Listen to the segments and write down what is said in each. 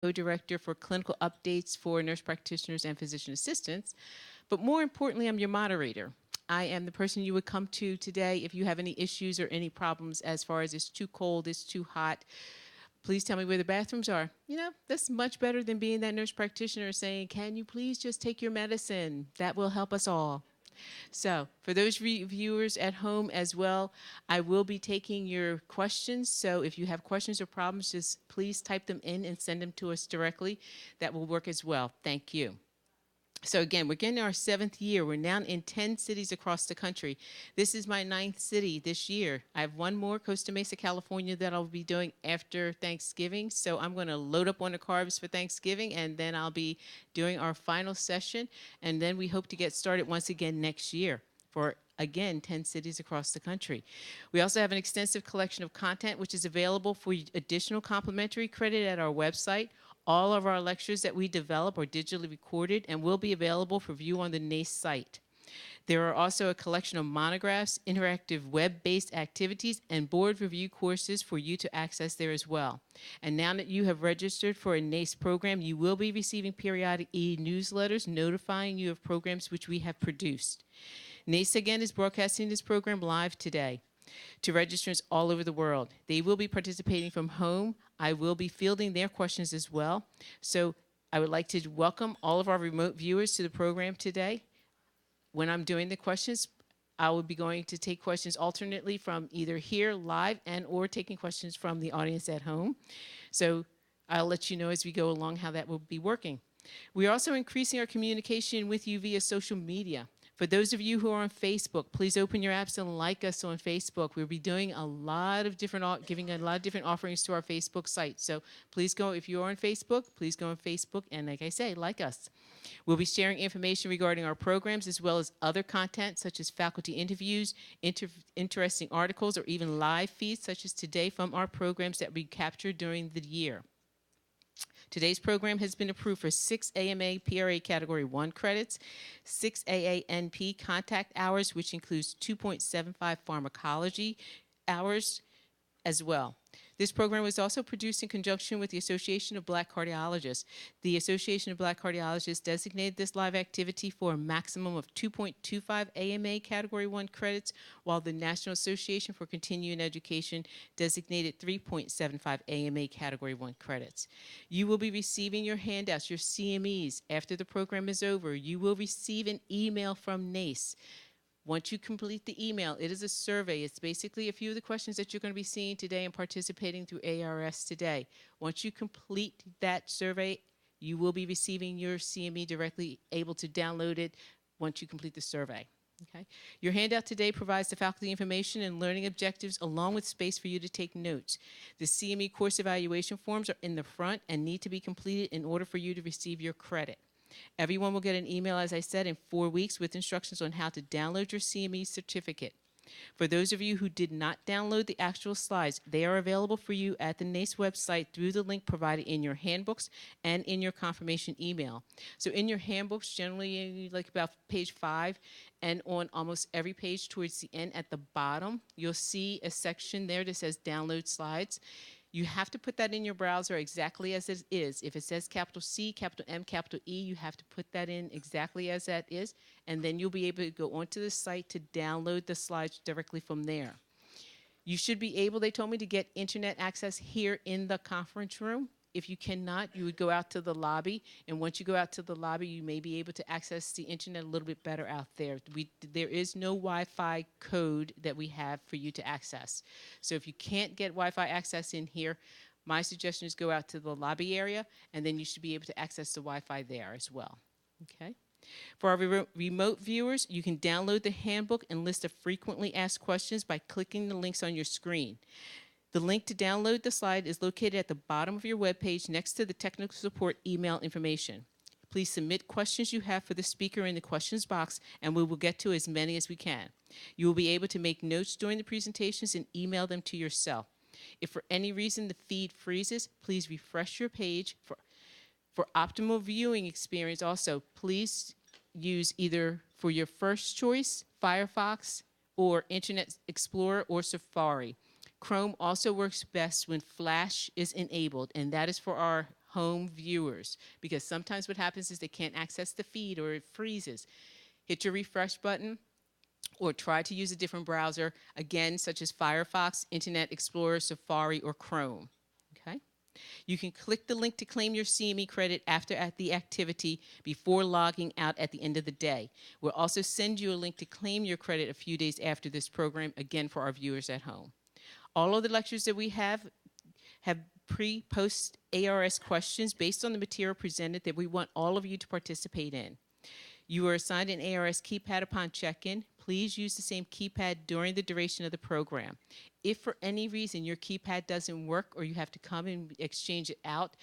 Co-director for clinical updates for nurse practitioners and physician assistants. But more importantly, I'm your moderator. I am the person you would come to today if you have any issues or any problems as far as it's too cold, it's too hot. Please tell me where the bathrooms are. You know, that's much better than being that nurse practitioner saying, can you please just take your medicine? That will help us all. So, for those viewers at home as well, I will be taking your questions. So, if you have questions or problems, just please type them in and send them to us directly. That will work as well. Thank you. So again, we're getting our 7th year. We're now in 10 cities across the country. This is my 9th city this year. I have one more, Costa Mesa, California, that I'll be doing after Thanksgiving. So I'm going to load up on the carbs for Thanksgiving, and then I'll be doing our final session. And then we hope to get started once again next year for, again, 10 cities across the country. We also have an extensive collection of content, which is available for additional complimentary credit at our website. All of our lectures that we develop are digitally recorded and will be available for view on the NACE site. There are also a collection of monographs, interactive web-based activities, and board review courses for you to access there as well. And now that you have registered for a NACE program, you will be receiving periodic e-newsletters notifying you of programs which we have produced. NACE again is broadcasting this program live today to registrants all over the world. They will be participating from home. I will be fielding their questions as well. So I would like to welcome all of our remote viewers to the program today. When I'm doing the questions, I will be going to take questions alternately from either here live and or taking questions from the audience at home. So I'll let you know as we go along how that will be working. We are also increasing our communication with you via social media. For those of you who are on Facebook, please open your apps and like us on Facebook. We'll be doing a lot of different, giving a lot of different offerings to our Facebook site. So please go, if you're on Facebook, please go on Facebook and like I say, like us. We'll be sharing information regarding our programs as well as other content such as faculty interviews, interesting articles, or even live feeds such as today from our programs that we captured during the year. Today's program has been approved for 6 AMA PRA Category 1 credits, 6 AANP contact hours, which includes 2.75 pharmacology hours as well. This program was also produced in conjunction with the Association of Black Cardiologists. The Association of Black Cardiologists designated this live activity for a maximum of 2.25 AMA Category 1 credits, while the National Association for Continuing Education designated 3.75 AMA Category 1 credits. You will be receiving your handouts, your CMEs. After the program is over, you will receive an email from NACE. Once you complete the email, it is a survey. It's basically a few of the questions that you're going to be seeing today and participating through ARS today. Once you complete that survey, you will be receiving your CME directly, able to download it once you complete the survey. Okay. Your handout today provides the faculty information and learning objectives along with space for you to take notes. The CME course evaluation forms are in the front and need to be completed in order for you to receive your credit. Everyone will get an email, as I said, in 4 weeks with instructions on how to download your CME certificate. For those of you who did not download the actual slides, they are available for you at the NACE website through the link provided in your handbooks and in your confirmation email. So in your handbooks, generally like about page 5, and on almost every page towards the end at the bottom, you'll see a section there that says download slides. You have to put that in your browser exactly as it is. If it says capital C, capital M, capital E, you have to put that in exactly as that is, and then you'll be able to go onto the site to download the slides directly from there. You should be able, they told me, to get internet access here in the conference room. If you cannot, you would go out to the lobby, and once you go out to the lobby, you may be able to access the internet a little bit better out there. There is no Wi-Fi code that we have for you to access. So if you can't get Wi-Fi access in here, my suggestion is go out to the lobby area, and then you should be able to access the Wi-Fi there as well. Okay. For our remote viewers, you can download the handbook and list of frequently asked questions by clicking the links on your screen. The link to download the slide is located at the bottom of your webpage next to the technical support email information. Please submit questions you have for the speaker in the questions box, and we will get to as many as we can. You will be able to make notes during the presentations and email them to yourself. If for any reason the feed freezes, please refresh your page. For optimal viewing experience also, please use either for your first choice, Firefox, or Internet Explorer or Safari. Chrome also works best when Flash is enabled, and that is for our home viewers, because sometimes what happens is they can't access the feed or it freezes. Hit your refresh button or try to use a different browser, again, such as Firefox, Internet Explorer, Safari, or Chrome. Okay? You can click the link to claim your CME credit after at the activity before logging out at the end of the day. We'll also send you a link to claim your credit a few days after this program, again, for our viewers at home. All of the lectures that we have pre-post ARS questions based on the material presented that we want all of you to participate in. You are assigned an ARS keypad upon check-in. Please use the same keypad during the duration of the program. If for any reason your keypad doesn't work or you have to come and exchange it out,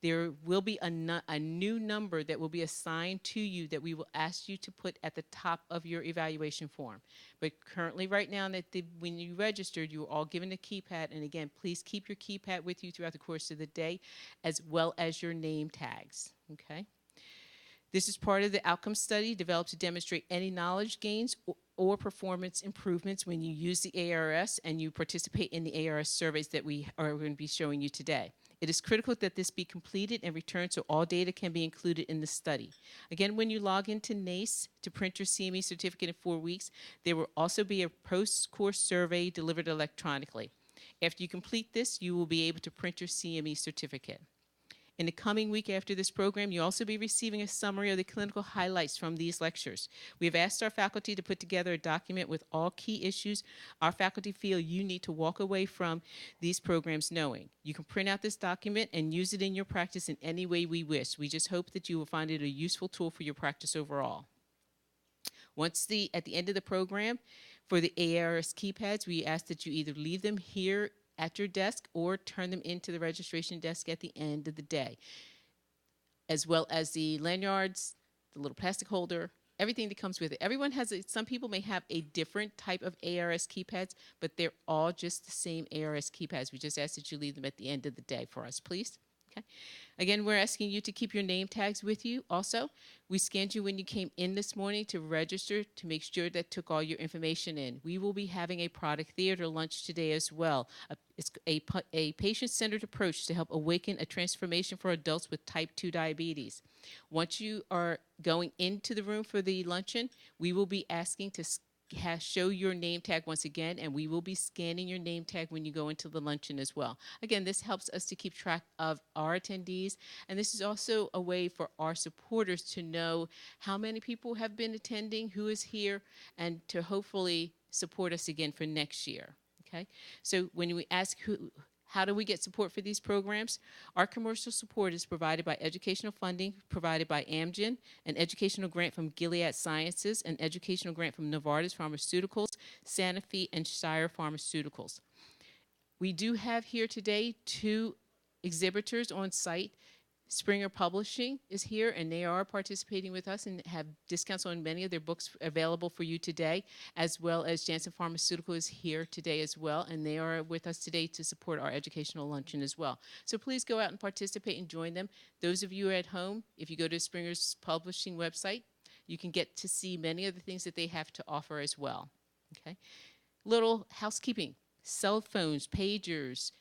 there will be a new number that will be assigned to you that we will ask you to put at the top of your evaluation form. But currently right now, when you registered, you were all given a keypad. And again, please keep your keypad with you throughout the course of the day, as well as your name tags, okay? This is part of the outcome study developed to demonstrate any knowledge gains or performance improvements when you use the ARS and you participate in the ARS surveys that we are going to be showing you today. It is critical that this be completed and returned so all data can be included in the study. Again, when you log into NACE to print your CME certificate in 4 weeks, there will also be a post-course survey delivered electronically. After you complete this, you will be able to print your CME certificate. In the coming week after this program, you'll also be receiving a summary of the clinical highlights from these lectures. We have asked our faculty to put together a document with all key issues our faculty feel you need to walk away from these programs knowing. You can print out this document and use it in your practice in any way we wish. We just hope that you will find it a useful tool for your practice overall. At the end of the program, for the ARS keypads, we ask that you either leave them here at your desk or turn them into the registration desk at the end of the day, as well as the lanyards, the little plastic holder, everything that comes with it. Everyone has some people may have a different type of ARS keypads, but they're all just the same ARS keypads. We just ask that you leave them at the end of the day for us, please. Okay. Again, we're asking you to keep your name tags with you. Also, we scanned you when you came in this morning to register to make sure that took all your information in. We will be having a product theater lunch today as well. It's a patient-centered approach to help awaken a transformation for adults with type 2 diabetes. Once you are going into the room for the luncheon, we will be asking to show your name tag once again, and we will be scanning your name tag when you go into the luncheon as well. Again, this helps us to keep track of our attendees, and this is also a way for our supporters to know how many people have been attending, who is here, and to hopefully support us again for next year. Okay? So when we ask how do we get support for these programs? Our commercial support is provided by educational funding provided by Amgen, an educational grant from Gilead Sciences, an educational grant from Novartis Pharmaceuticals, Sanofi, and Shire Pharmaceuticals. We do have here today 2 exhibitors on site. Springer Publishing is here, and they are participating with us and have discounts on many of their books available for you today, as well as Janssen Pharmaceutical is here today as well, and they are with us today to support our educational luncheon as well. So please go out and participate and join them. Those of you at home, if you go to Springer's Publishing website, you can get to see many of the things that they have to offer as well. Okay, little housekeeping: cell phones, pagers,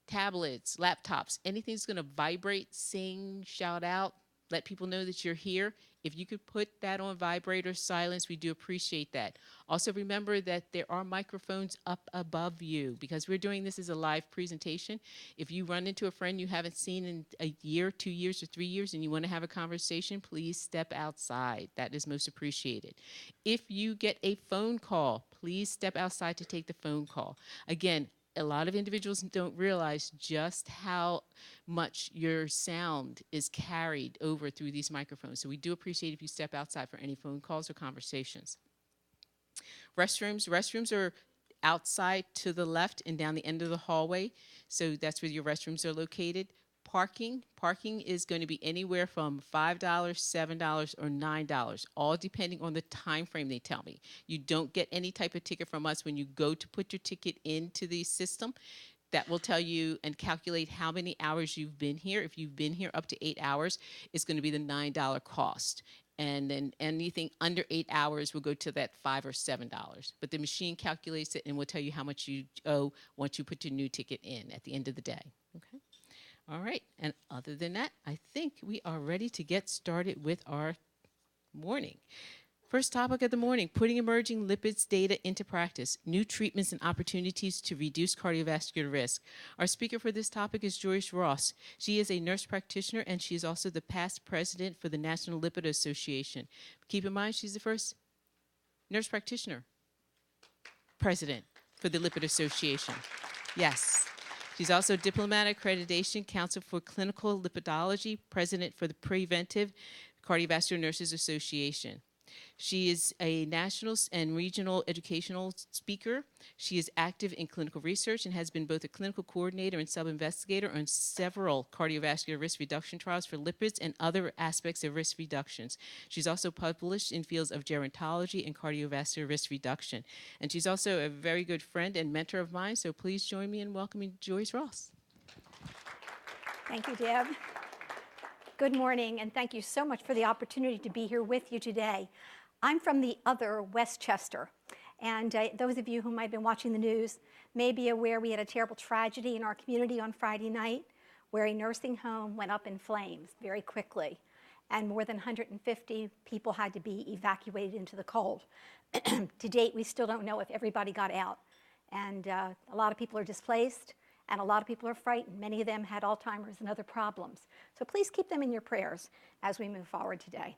tablets, laptops, anything that's going to vibrate, sing, shout out, let people know that you're here. If you could put that on vibrate or silence, we do appreciate that. Also remember that there are microphones up above you because we're doing this as a live presentation. If you run into a friend you haven't seen in a year, 2 years, or 3 years and you want to have a conversation, please step outside. That is most appreciated. If you get a phone call, please step outside to take the phone call. Again, a lot of individuals don't realize just how much your sound is carried over through these microphones. So we do appreciate if you step outside for any phone calls or conversations. Restrooms are outside to the left and down the end of the hallway. So that's where your restrooms are located. Parking is going to be anywhere from $5, $7, or $9, all depending on the time frame they tell me. You don't get any type of ticket from us when you go to put your ticket into the system. That will tell you and calculate how many hours you've been here. If you've been here up to 8 hours, it's going to be the $9 cost. And then anything under 8 hours will go to that $5 or $7. But the machine calculates it and will tell you how much you owe once you put your new ticket in at the end of the day. Okay. All right. And other than that, I think we are ready to get started with our morning. First topic of the morning, putting emerging lipids data into practice, new treatments and opportunities to reduce cardiovascular risk. Our speaker for this topic is Joyce Ross. She is a nurse practitioner and she is also the past president for the National Lipid Association. Keep in mind, she's the first nurse practitioner president for the Lipid Association. Yes. She's also Diplomatic Accreditation Council for Clinical Lipidology, president for the Preventive Cardiovascular Nurses Association. She is a national and regional educational speaker. She is active in clinical research and has been both a clinical coordinator and sub-investigator on several cardiovascular risk reduction trials for lipids and other aspects of risk reductions. She's also published in fields of gerontology and cardiovascular risk reduction. And she's also a very good friend and mentor of mine, so please join me in welcoming Joyce Ross. Thank you, Deb. Good morning, and thank you so much for the opportunity to be here with you today. I'm from the other Westchester, and those of you who might have been watching the news may be aware we had a terrible tragedy in our community on Friday night where a nursing home went up in flames very quickly, and more than 150 people had to be evacuated into the cold. To date, we still don't know if everybody got out, and a lot of people are displaced. And a lot of people are frightened. Many of them had Alzheimer's and other problems. So please keep them in your prayers as we move forward today.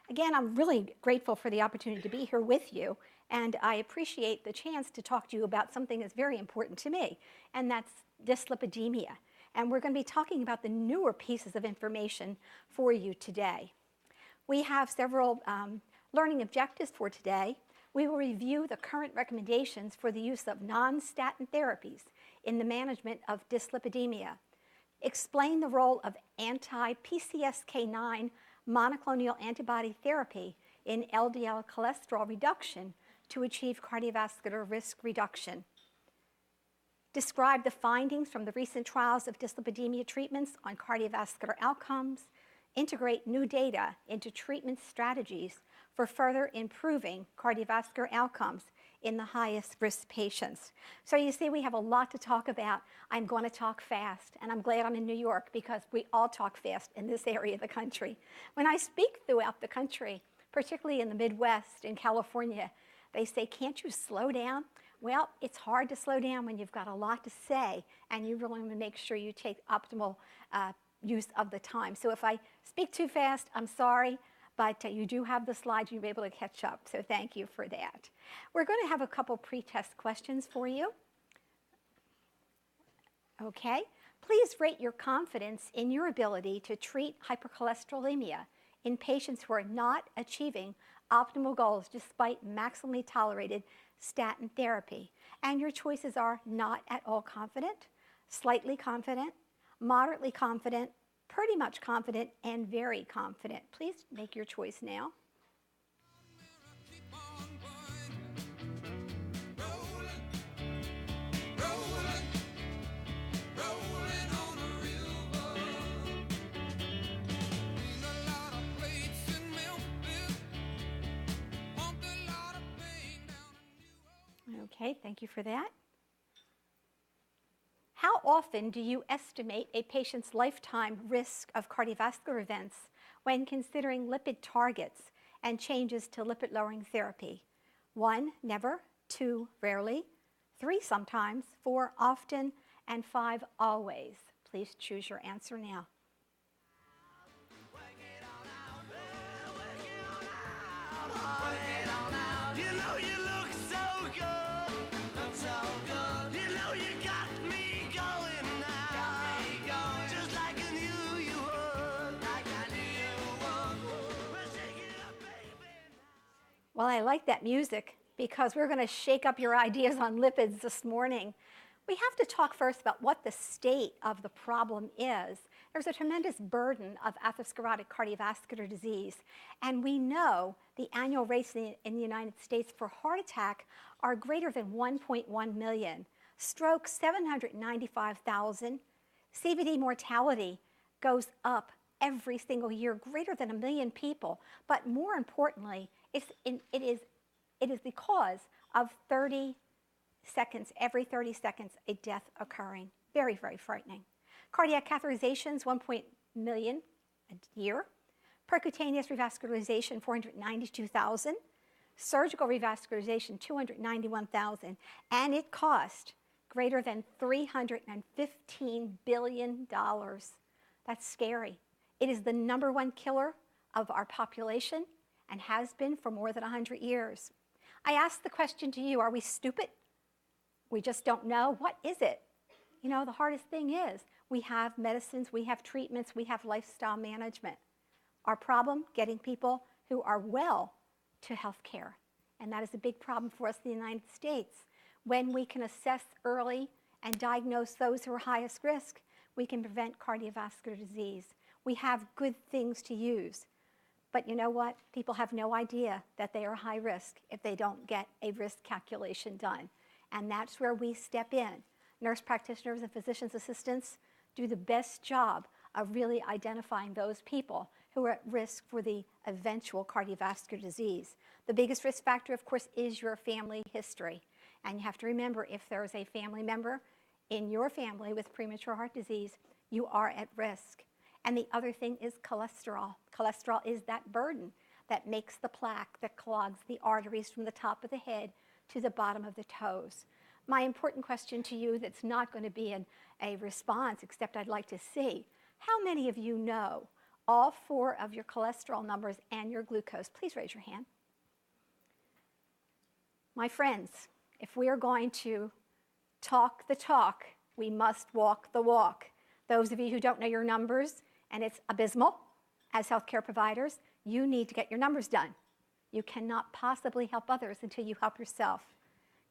Again, I'm really grateful for the opportunity to be here with you, and I appreciate the chance to talk to you about something that's very important to me, and that's dyslipidemia. And we're going to be talking about the newer pieces of information for you today. We have several learning objectives for today. We will review the current recommendations for the use of non-statin therapies in the management of dyslipidemia, explain the role of anti-PCSK9 monoclonal antibody therapy in LDL cholesterol reduction to achieve cardiovascular risk reduction, describe the findings from the recent trials of dyslipidemia treatments on cardiovascular outcomes, integrate new data into treatment strategies for further improving cardiovascular outcomes in the highest risk patients. So you see, we have a lot to talk about. I'm going to talk fast, and I'm glad I'm in New York because we all talk fast in this area of the country. When I speak throughout the country, particularly in the Midwest, in California, they say, can't you slow down? Well, it's hard to slow down when you've got a lot to say, and you really want to make sure you take optimal use of the time. So if I speak too fast, I'm sorry. But you do have the slides, you'll be able to catch up, so thank you for that. We're going to have a couple pre-test questions for you. Okay, please rate your confidence in your ability to treat hypercholesterolemia in patients who are not achieving optimal goals despite maximally tolerated statin therapy. And your choices are not at all confident, slightly confident, moderately confident, pretty much confident, and very confident. Please make your choice now. Okay, thank you for that. How often do you estimate a patient's lifetime risk of cardiovascular events when considering lipid targets and changes to lipid-lowering therapy? 1, never. 2, rarely. 3, sometimes. 4, often. And 5, always. Please choose your answer now. Well, I like that music because we're going to shake up your ideas on lipids this morning. We have to talk first about what the state of the problem is. There's a tremendous burden of atherosclerotic cardiovascular disease, and we know the annual rates in the United States for heart attack are greater than 1.1 million. Stroke, 795,000. CVD mortality goes up every single year, greater than 1 million people. But more importantly, it is the cause of 30 seconds, every 30 seconds, a death occurring. Very, very frightening. Cardiac catheterizations, 1 million a year. Percutaneous revascularization, 492,000. Surgical revascularization, 291,000. And it cost greater than $315 billion. That's scary. It is the #1 killer of our population and has been for more than 100 years. I ask the question to you, are we stupid? We just don't know? What is it? You know, the hardest thing is we have medicines, we have treatments, we have lifestyle management. Our problem, getting people who are well to health care. And that is a big problem for us in the United States. When we can assess early and diagnose those who are highest risk, we can prevent cardiovascular disease. We have good things to use. But you know what? People have no idea that they are high risk if they don't get a risk calculation done. And that's where we step in. Nurse practitioners and physician's assistants do the best job of really identifying those people who are at risk for the eventual cardiovascular disease. The biggest risk factor, of course, is your family history. And you have to remember, if there is a family member in your family with premature heart disease, you are at risk. And the other thing is cholesterol. Cholesterol is that burden that makes the plaque that clogs the arteries from the top of the head to the bottom of the toes. My important question to you that's not going to be a response, except I'd like to see, how many of you know all 4 of your cholesterol numbers and your glucose? Please raise your hand. My friends, if we are going to talk the talk, we must walk the walk. Those of you who don't know your numbers, and it's abysmal as healthcare providers, you need to get your numbers done. You cannot possibly help others until you help yourself.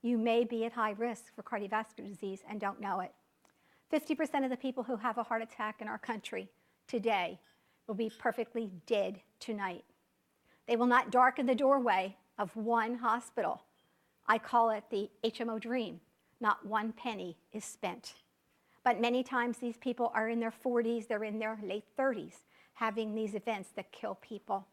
You may be at high risk for cardiovascular disease and don't know it. 50% of the people who have a heart attack in our country today will be perfectly dead tonight. They will not darken the doorway of one hospital. I call it the HMO dream. Not one penny is spent. But many times these people are in their 40s, they're in their late 30s, having these events that kill people.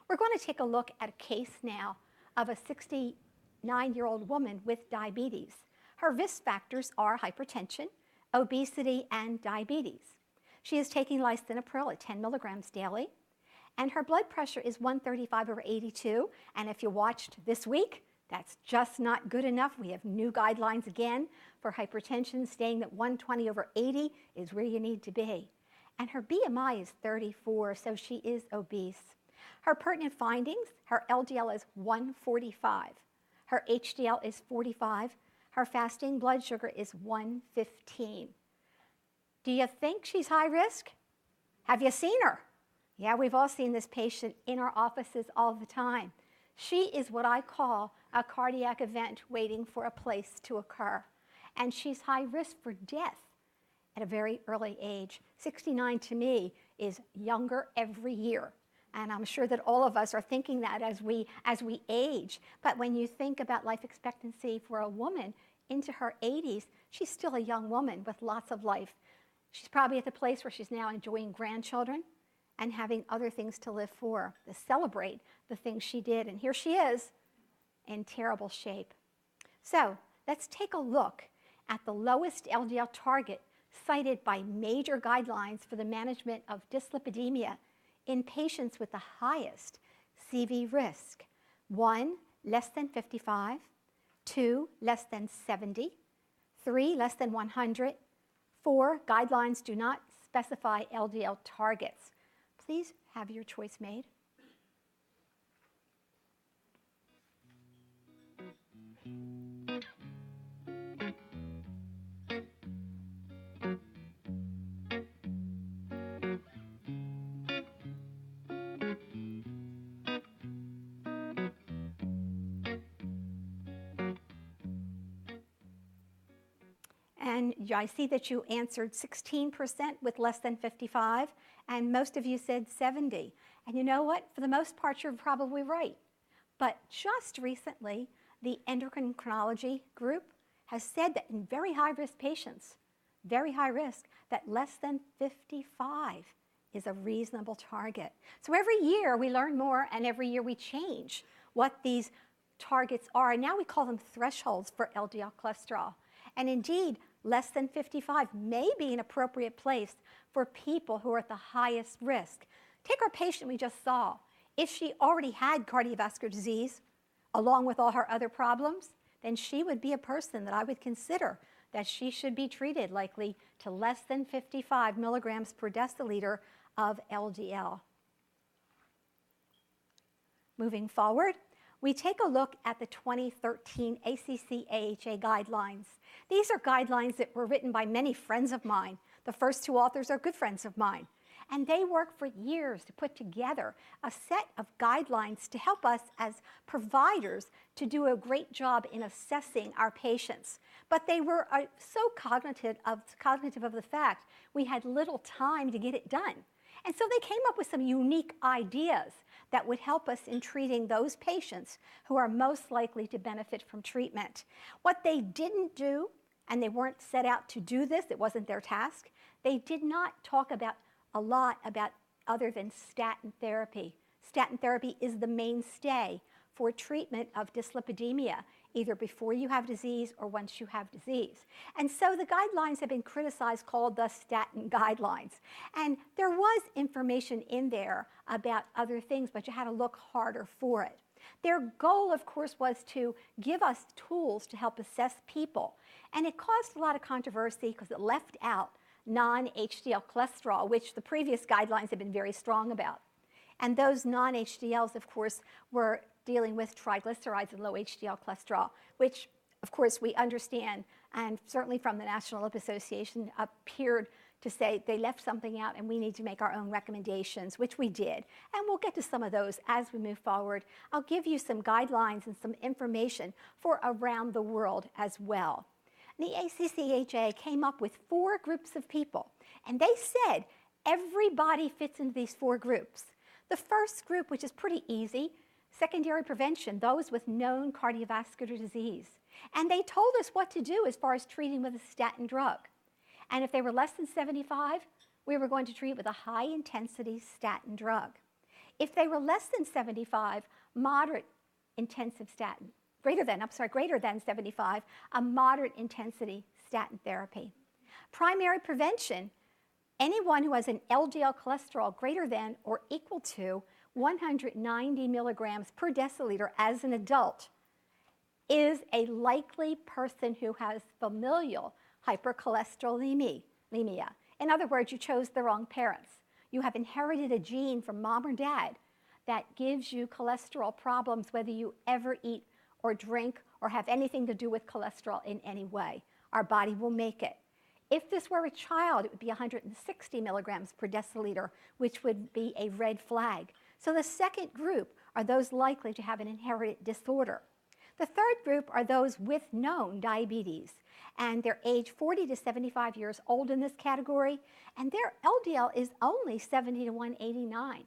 We're going to take a look at a case now of a 69-year-old woman with diabetes. Her risk factors are hypertension, obesity, and diabetes. She is taking lisinopril at 10 milligrams daily, and her blood pressure is 135/82. And if you watched this week, that's just not good enough. We have new guidelines again for hypertension, saying that 120/80 is where you need to be. And her BMI is 34, so she is obese. Her pertinent findings, her LDL is 145. Her HDL is 45. Her fasting blood sugar is 115. Do you think she's high risk? Have you seen her? Yeah, we've all seen this patient in our offices all the time. She is what I call a cardiac event waiting for a place to occur. And she's high risk for death at a very early age. 69 to me is younger every year. And I'm sure that all of us are thinking that as we age. But when you think about life expectancy for a woman into her 80s, she's still a young woman with lots of life. She's probably at the place where she's now enjoying grandchildren and having other things to live for, to celebrate the things she did. And here she is in terrible shape. So let's take a look at the lowest LDL target cited by major guidelines for the management of dyslipidemia in patients with the highest CV risk. 1, less than 55. 2, less than 70. 3, less than 100. 4, guidelines do not specify LDL targets. Please have your choice made. And I see that you answered 16% with less than 55, and most of you said 70. And you know what? For the most part, you're probably right. But just recently, the endocrinology group has said that in very high-risk patients, very high risk, that less than 55 is a reasonable target. So every year we learn more, and every year we change what these targets are. And now we call them thresholds for LDL cholesterol. And indeed, less than 55 may be an appropriate place for people who are at the highest risk. Take our patient we just saw. If she already had cardiovascular disease, along with all her other problems, then she would be a person that I would consider that she should be treated likely to less than 55 milligrams per deciliter of LDL. Moving forward, we take a look at the 2013 ACC-AHA guidelines. These are guidelines that were written by many friends of mine. The first two authors are good friends of mine. And they worked for years to put together a set of guidelines to help us as providers to do a great job in assessing our patients. But they were so cognitive of the fact we had little time to get it done. And so they came up with some unique ideas that would help us in treating those patients who are most likely to benefit from treatment. What they didn't do, and they weren't set out to do this, it wasn't their task, they did not talk about a lot about other than statin therapy. Statin therapy is the mainstay for treatment of dyslipidemia, either before you have disease or once you have disease. And so the guidelines have been criticized, called the statin guidelines. And there was information in there about other things, but you had to look harder for it. Their goal, of course, was to give us tools to help assess people. And it caused a lot of controversy because it left out non-HDL cholesterol, which the previous guidelines have been very strong about. And those non-HDLs, of course, were dealing with triglycerides and low HDL cholesterol, which, of course, we understand, and certainly from the National Lipid Association appeared to say they left something out and we need to make our own recommendations, which we did. And we'll get to some of those as we move forward. I'll give you some guidelines and some information for around the world as well. The ACC-AHA came up with 4 groups of people, and they said everybody fits into these 4 groups. The first group, which is pretty easy, secondary prevention, those with known cardiovascular disease. And they told us what to do as far as treating with a statin drug. And if they were less than 75, we were going to treat with a high-intensity statin drug. If they were less than 75, moderate intensive statin. Greater than 75, a moderate intensity statin therapy. Primary prevention, anyone who has an LDL cholesterol greater than or equal to 190 milligrams per deciliter as an adult is a likely person who has familial hypercholesterolemia. In other words, you chose the wrong parents. You have inherited a gene from mom or dad that gives you cholesterol problems whether you ever eat or drink or have anything to do with cholesterol in any way. Our body will make it. If this were a child, it would be 160 milligrams per deciliter, which would be a red flag. So the second group are those likely to have an inherited disorder. The third group are those with known diabetes, and they're age 40 to 75 years old in this category, and their LDL is only 70 to 189.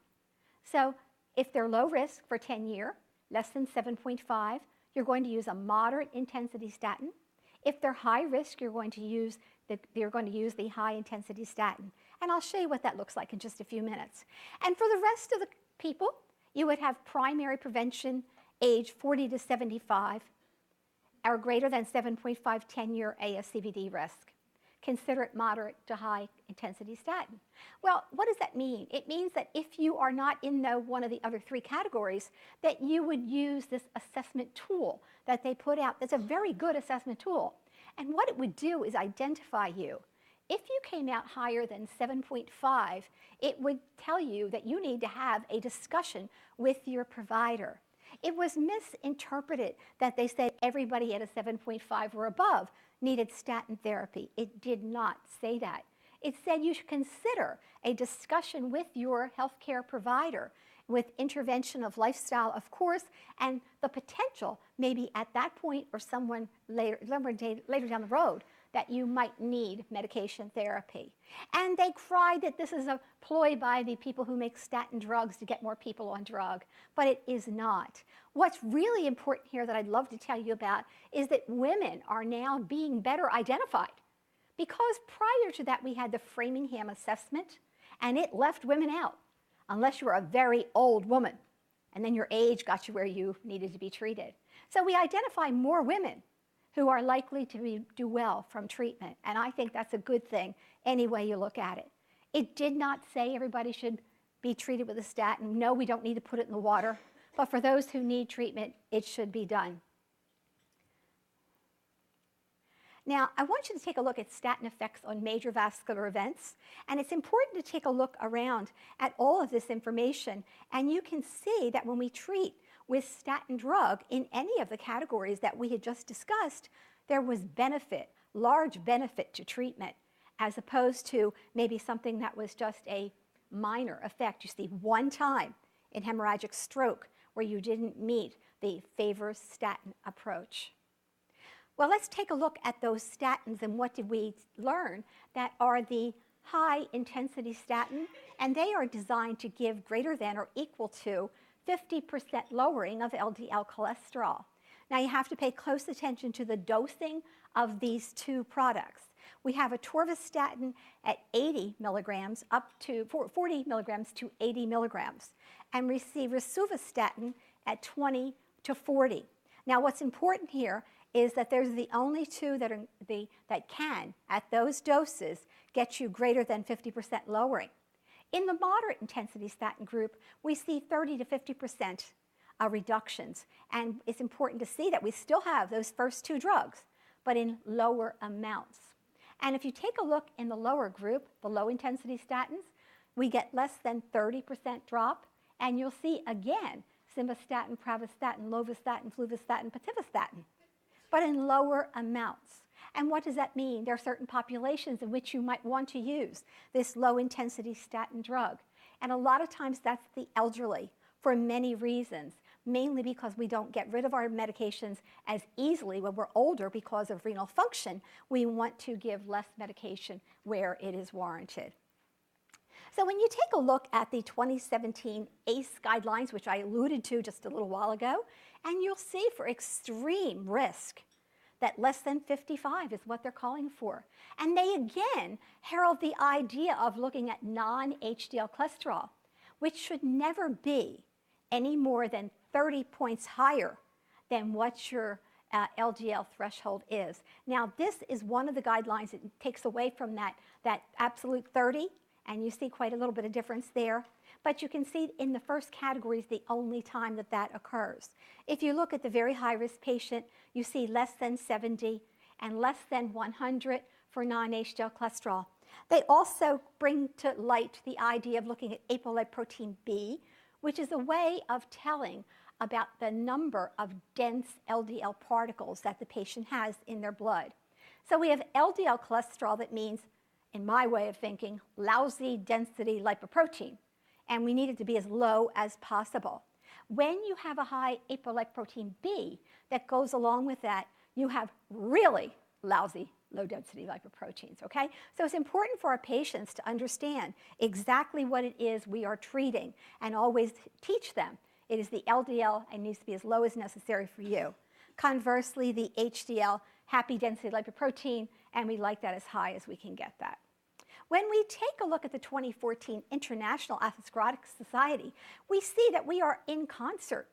So if they're low risk for 10-year, less than 7.5, you're going to use a moderate intensity statin. If they're high risk, you're going to use the high intensity statin. And I'll show you what that looks like in just a few minutes. And for the rest of the people, you would have primary prevention, age 40 to 75, or greater than 7.5 10-year ASCVD risk. Consider it moderate to high intensity statin. Well, what does that mean? It means that if you are not in one of the other 3 categories, that you would use this assessment tool that they put out. That's a very good assessment tool. And what it would do is identify you. If you came out higher than 7.5, it would tell you that you need to have a discussion with your provider. It was misinterpreted that they said everybody at a 7.5 or above needed statin therapy. It did not say that. It said you should consider a discussion with your healthcare provider with intervention of lifestyle, of course, and the potential maybe at that point or someone later down the road that you might need medication therapy. And they cried that this is a ploy by the people who make statin drugs to get more people on drug, but it is not. What's really important here that I'd love to tell you about is that women are now being better identified. Because prior to that, we had the Framingham assessment, and it left women out, unless you were a very old woman, and then your age got you where you needed to be treated. So we identify more women who are likely to do well from treatment. And I think that's a good thing any way you look at it. It did not say everybody should be treated with a statin. No, we don't need to put it in the water. But for those who need treatment, it should be done. Now, I want you to take a look at statin effects on major vascular events. And it's important to take a look around at all of this information. And you can see that when we treat with statin drug in any of the categories that we had just discussed, there was benefit, large benefit to treatment, as opposed to maybe something that was just a minor effect. You see one time in hemorrhagic stroke where you didn't meet the favors statin approach. Well, let's take a look at those statins and what did we learn that are the high intensity statin, and they are designed to give greater than or equal to 50% lowering of LDL cholesterol. Now you have to pay close attention to the dosing of these two products. We have atorvastatin at 80 milligrams up to 40 milligrams to 80 milligrams, and we see rosuvastatin at 20 to 40. Now what's important here is that there's the only two that can, at those doses, get you greater than 50% lowering. In the moderate intensity statin group, we see 30 to 50% reductions. And it's important to see that we still have those first two drugs, but in lower amounts. And if you take a look in the lower group, the low intensity statins, we get less than 30% drop. And you'll see again, simvastatin, pravastatin, lovastatin, fluvastatin, pitavastatin, but in lower amounts. And what does that mean? There are certain populations in which you might want to use this low-intensity statin drug. And a lot of times that's the elderly for many reasons, mainly because we don't get rid of our medications as easily when we're older because of renal function. We want to give less medication where it is warranted. So when you take a look at the 2017 ACE guidelines, which I alluded to just a little while ago, and you'll see for extreme risk that less than 55 is what they're calling for. And they again herald the idea of looking at non-HDL cholesterol, which should never be any more than 30 points higher than what your LDL threshold is. Now, this is one of the guidelines that takes away from that absolute 30, and you see quite a little bit of difference there. But you can see in the first category is the only time that that occurs. If you look at the very high-risk patient, you see less than 70 and less than 100 for non-HDL cholesterol. They also bring to light the idea of looking at apolipoprotein B, which is a way of telling about the number of dense LDL particles that the patient has in their blood. So we have LDL cholesterol that means, in my way of thinking, lousy density lipoprotein, and we need it to be as low as possible. When you have a high apolipoprotein B that goes along with that, you have really lousy low-density lipoproteins, okay? So it's important for our patients to understand exactly what it is we are treating and always teach them it is the LDL and needs to be as low as necessary for you. Conversely, the HDL, happy density lipoprotein, and we like that as high as we can get that. When we take a look at the 2014 International Atherosclerotic Society, we see that we are in concert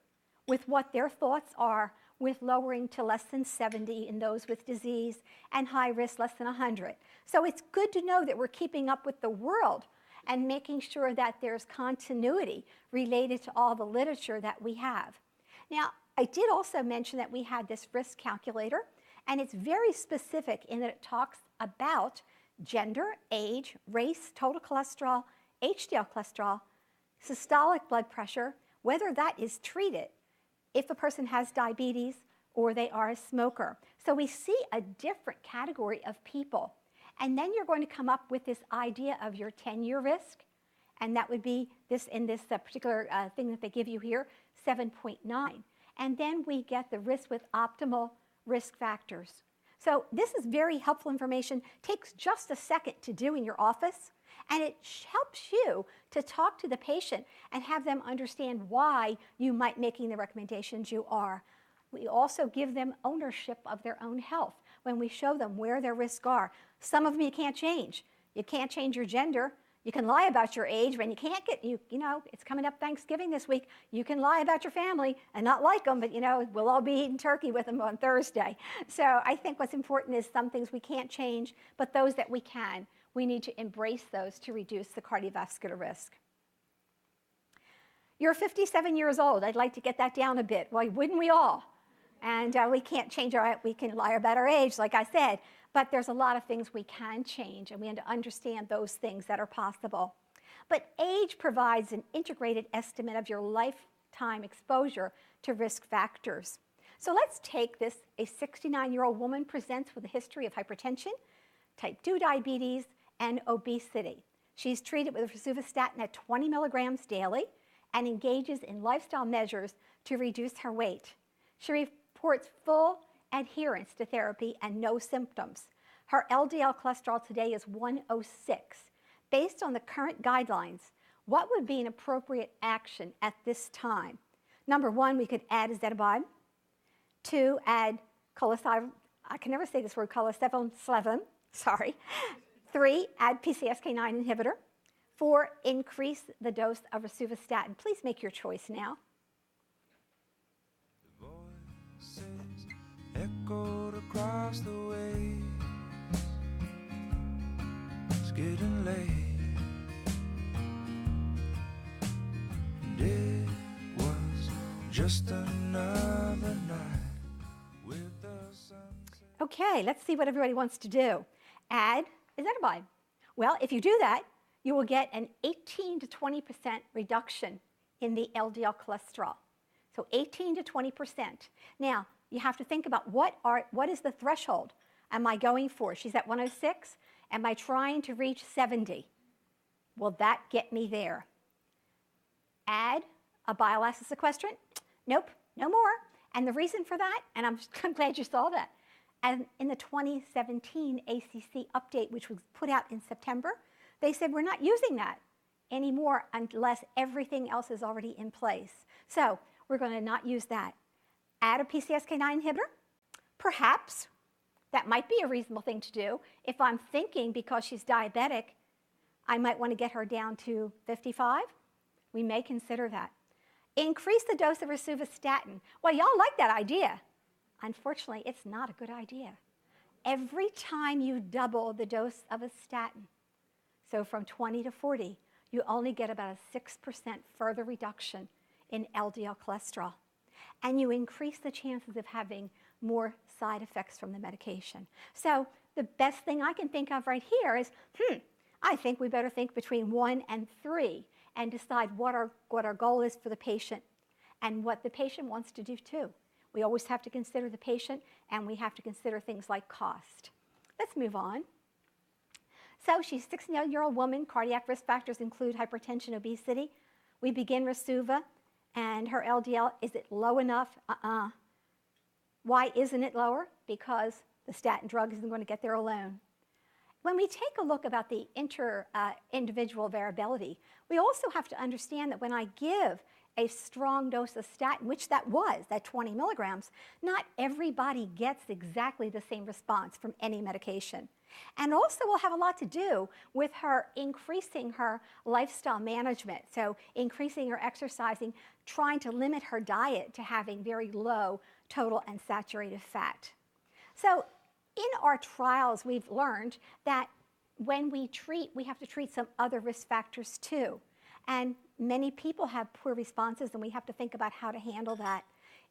with what their thoughts are with lowering to less than 70 in those with disease and high risk less than 100. So it's good to know that we're keeping up with the world and making sure that there's continuity related to all the literature that we have. Now, I did also mention that we had this risk calculator, and it's very specific in that it talks about gender, age, race, total cholesterol, HDL cholesterol, systolic blood pressure, whether that is treated, if a person has diabetes or they are a smoker. So we see a different category of people. And then you're going to come up with this idea of your 10-year risk, and that would be this in this particular thing that they give you here, 7.9. And then we get the risk with optimal risk factors. So this is very helpful information. Takes just a second to do in your office, and it helps you to talk to the patient and have them understand why you might making the recommendations you are. We also give them ownership of their own health when we show them where their risks are. Some of them you can't change. You can't change your gender. You can lie about your age when you can't get, you know, it's coming up Thanksgiving this week. You can lie about your family and not like them, but, you know, we'll all be eating turkey with them on Thursday. So I think what's important is some things we can't change, but those that we can, we need to embrace those to reduce the cardiovascular risk. You're 57 years old. I'd like to get that down a bit. Why wouldn't we all? And we can't change we can lie about our age, like I said, but there's a lot of things we can change, and we have to understand those things that are possible. But age provides an integrated estimate of your lifetime exposure to risk factors. So let's take this. A 69-year-old woman presents with a history of hypertension, type 2 diabetes, and obesity. She's treated with rosuvastatin at 20 milligrams daily and engages in lifestyle measures to reduce her weight. She reports full adherence to therapy and no symptoms. Her LDL cholesterol today is 106. Based on the current guidelines, what would be an appropriate action at this time? Number one, we could add ezetimibe. 2, add cholesterol. I can never say this word, cholesterol. Sorry. 3, add PCSK9 inhibitor. 4, increase the dose of rosuvastatin. Please make your choice now. The voices echoed across the way. It's getting late, and it was just another night with the sunset. Okay, let's see what everybody wants to do. Add ezetimibe. Well, if you do that, you will get an 18 to 20% reduction in the LDL cholesterol. So 18 to 20%. Now, you have to think about what is the threshold am I going for? She's at 106. Am I trying to reach 70? Will that get me there? Add a bile acid sequestrant? Nope, no more. And the reason for that, and I'm glad you saw that, and in the 2017 ACC update, which was put out in September, they said we're not using that anymore unless everything else is already in place. So we're going to not use that. Add a PCSK9 inhibitor? Perhaps. That might be a reasonable thing to do. If I'm thinking because she's diabetic, I might want to get her down to 55. We may consider that. Increase the dose of rosuvastatin. Well, y'all like that idea. Unfortunately, it's not a good idea. Every time you double the dose of a statin, so from 20 to 40, you only get about a 6% further reduction in LDL cholesterol. And you increase the chances of having more side effects from the medication. So the best thing I can think of right here is, I think we better think between 1 and 3 and decide what our goal is for the patient and what the patient wants to do too. We always have to consider the patient, and we have to consider things like cost. Let's move on. So she's a 69-year-old woman. Cardiac risk factors include hypertension, obesity. We begin Rosuva, and her LDL, is it low enough? Why isn't it lower? Because the statin drug isn't going to get there alone. When we take a look about the individual variability, we also have to understand that when I give a strong dose of statin, which that was, that 20 milligrams, not everybody gets exactly the same response from any medication. And also will have a lot to do with her increasing her lifestyle management. So increasing her exercising, trying to limit her diet to having very low total and saturated fat. So in our trials, we've learned that when we treat, we have to treat some other risk factors too. And many people have poor responses, and we have to think about how to handle that.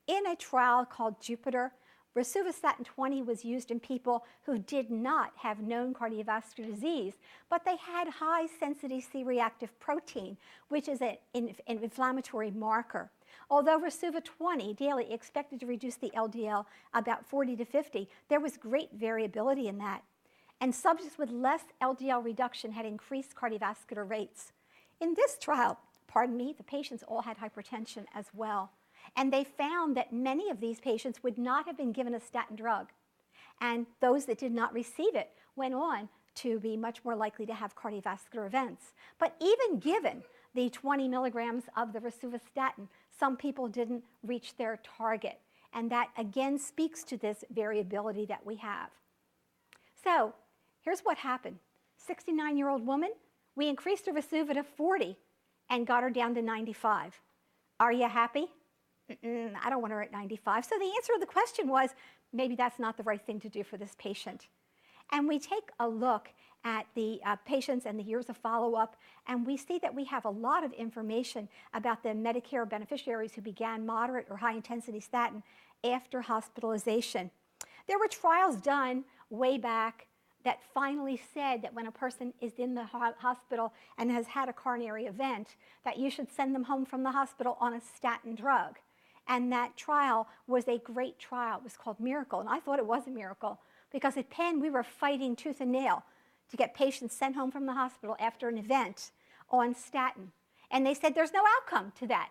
In a trial called Jupiter, rosuvastatin 20 was used in people who did not have known cardiovascular disease, but they had high sensitive C-reactive protein, which is an inflammatory marker. Although Rosuva 20 daily expected to reduce the LDL about 40 to 50, there was great variability in that. And subjects with less LDL reduction had increased cardiovascular rates. In this trial, the patients all had hypertension as well. And they found that many of these patients would not have been given a statin drug. And those that did not receive it went on to be much more likely to have cardiovascular events. But even given the 20 milligrams of the rosuvastatin, some people didn't reach their target. And that again speaks to this variability that we have. So here's what happened. 69-year-old woman We increased her Vesuva to 40 and got her down to 95. Are you happy? I don't want her at 95. So the answer to the question was, maybe that's not the right thing to do for this patient. And we take a look at the patients and the years of follow-up, and we see that we have a lot of information about the Medicare beneficiaries who began moderate or high-intensity statin after hospitalization. There were trials done way back that finally said that when a person is in the hospital and has had a coronary event, that you should send them home from the hospital on a statin drug. And that trial was a great trial. It was called Miracle, and I thought it was a miracle because at Penn we were fighting tooth and nail to get patients sent home from the hospital after an event on statin. And they said there's no outcome to that.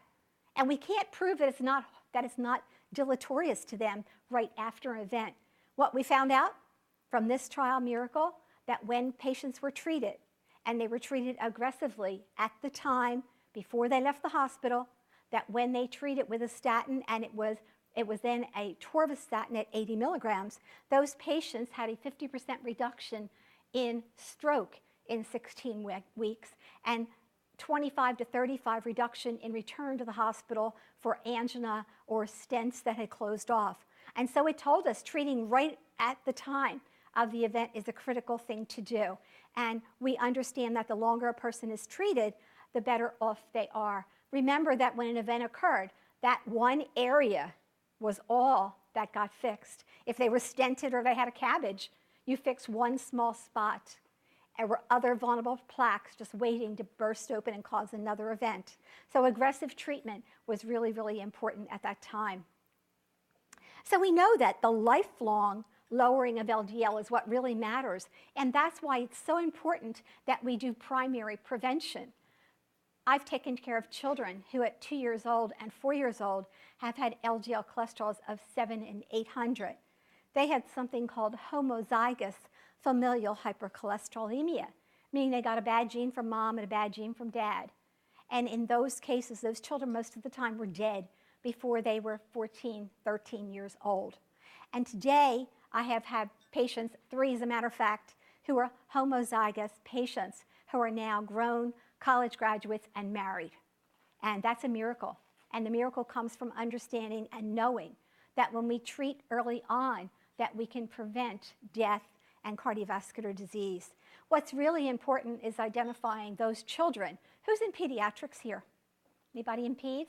And we can't prove that it's not deleterious to them right after an event. What we found out from this trial, Miracle, that when patients were treated, and they were treated aggressively at the time before they left the hospital, that when they treated with a statin, and it was then a torvastatin at 80 milligrams, those patients had a 50% reduction in stroke in 16 weeks, and 25 to 35 reduction in return to the hospital for angina or stents that had closed off. And so it told us treating right at the time of the event is a critical thing to do. And we understand that the longer a person is treated, the better off they are. Remember that when an event occurred, that one area was all that got fixed. If they were stented or they had a cabbage, you fix one small spot. There were other vulnerable plaques just waiting to burst open and cause another event. So aggressive treatment was really, really important at that time. So we know that the lifelong lowering of LDL is what really matters, and that's why it's so important that we do primary prevention. I've taken care of children who at 2 years old and 4 years old have had LDL cholesterols of 700 and 800. They had something called homozygous familial hypercholesterolemia, meaning they got a bad gene from mom and a bad gene from dad. And in those cases, those children most of the time were dead before they were 14, 13 years old. And today, I have had patients, 3 as a matter of fact, who are homozygous patients who are now grown college graduates and married. And that's a miracle. And the miracle comes from understanding and knowing that when we treat early on, that we can prevent death and cardiovascular disease. What's really important is identifying those children. Who's in pediatrics here? Anybody in peds?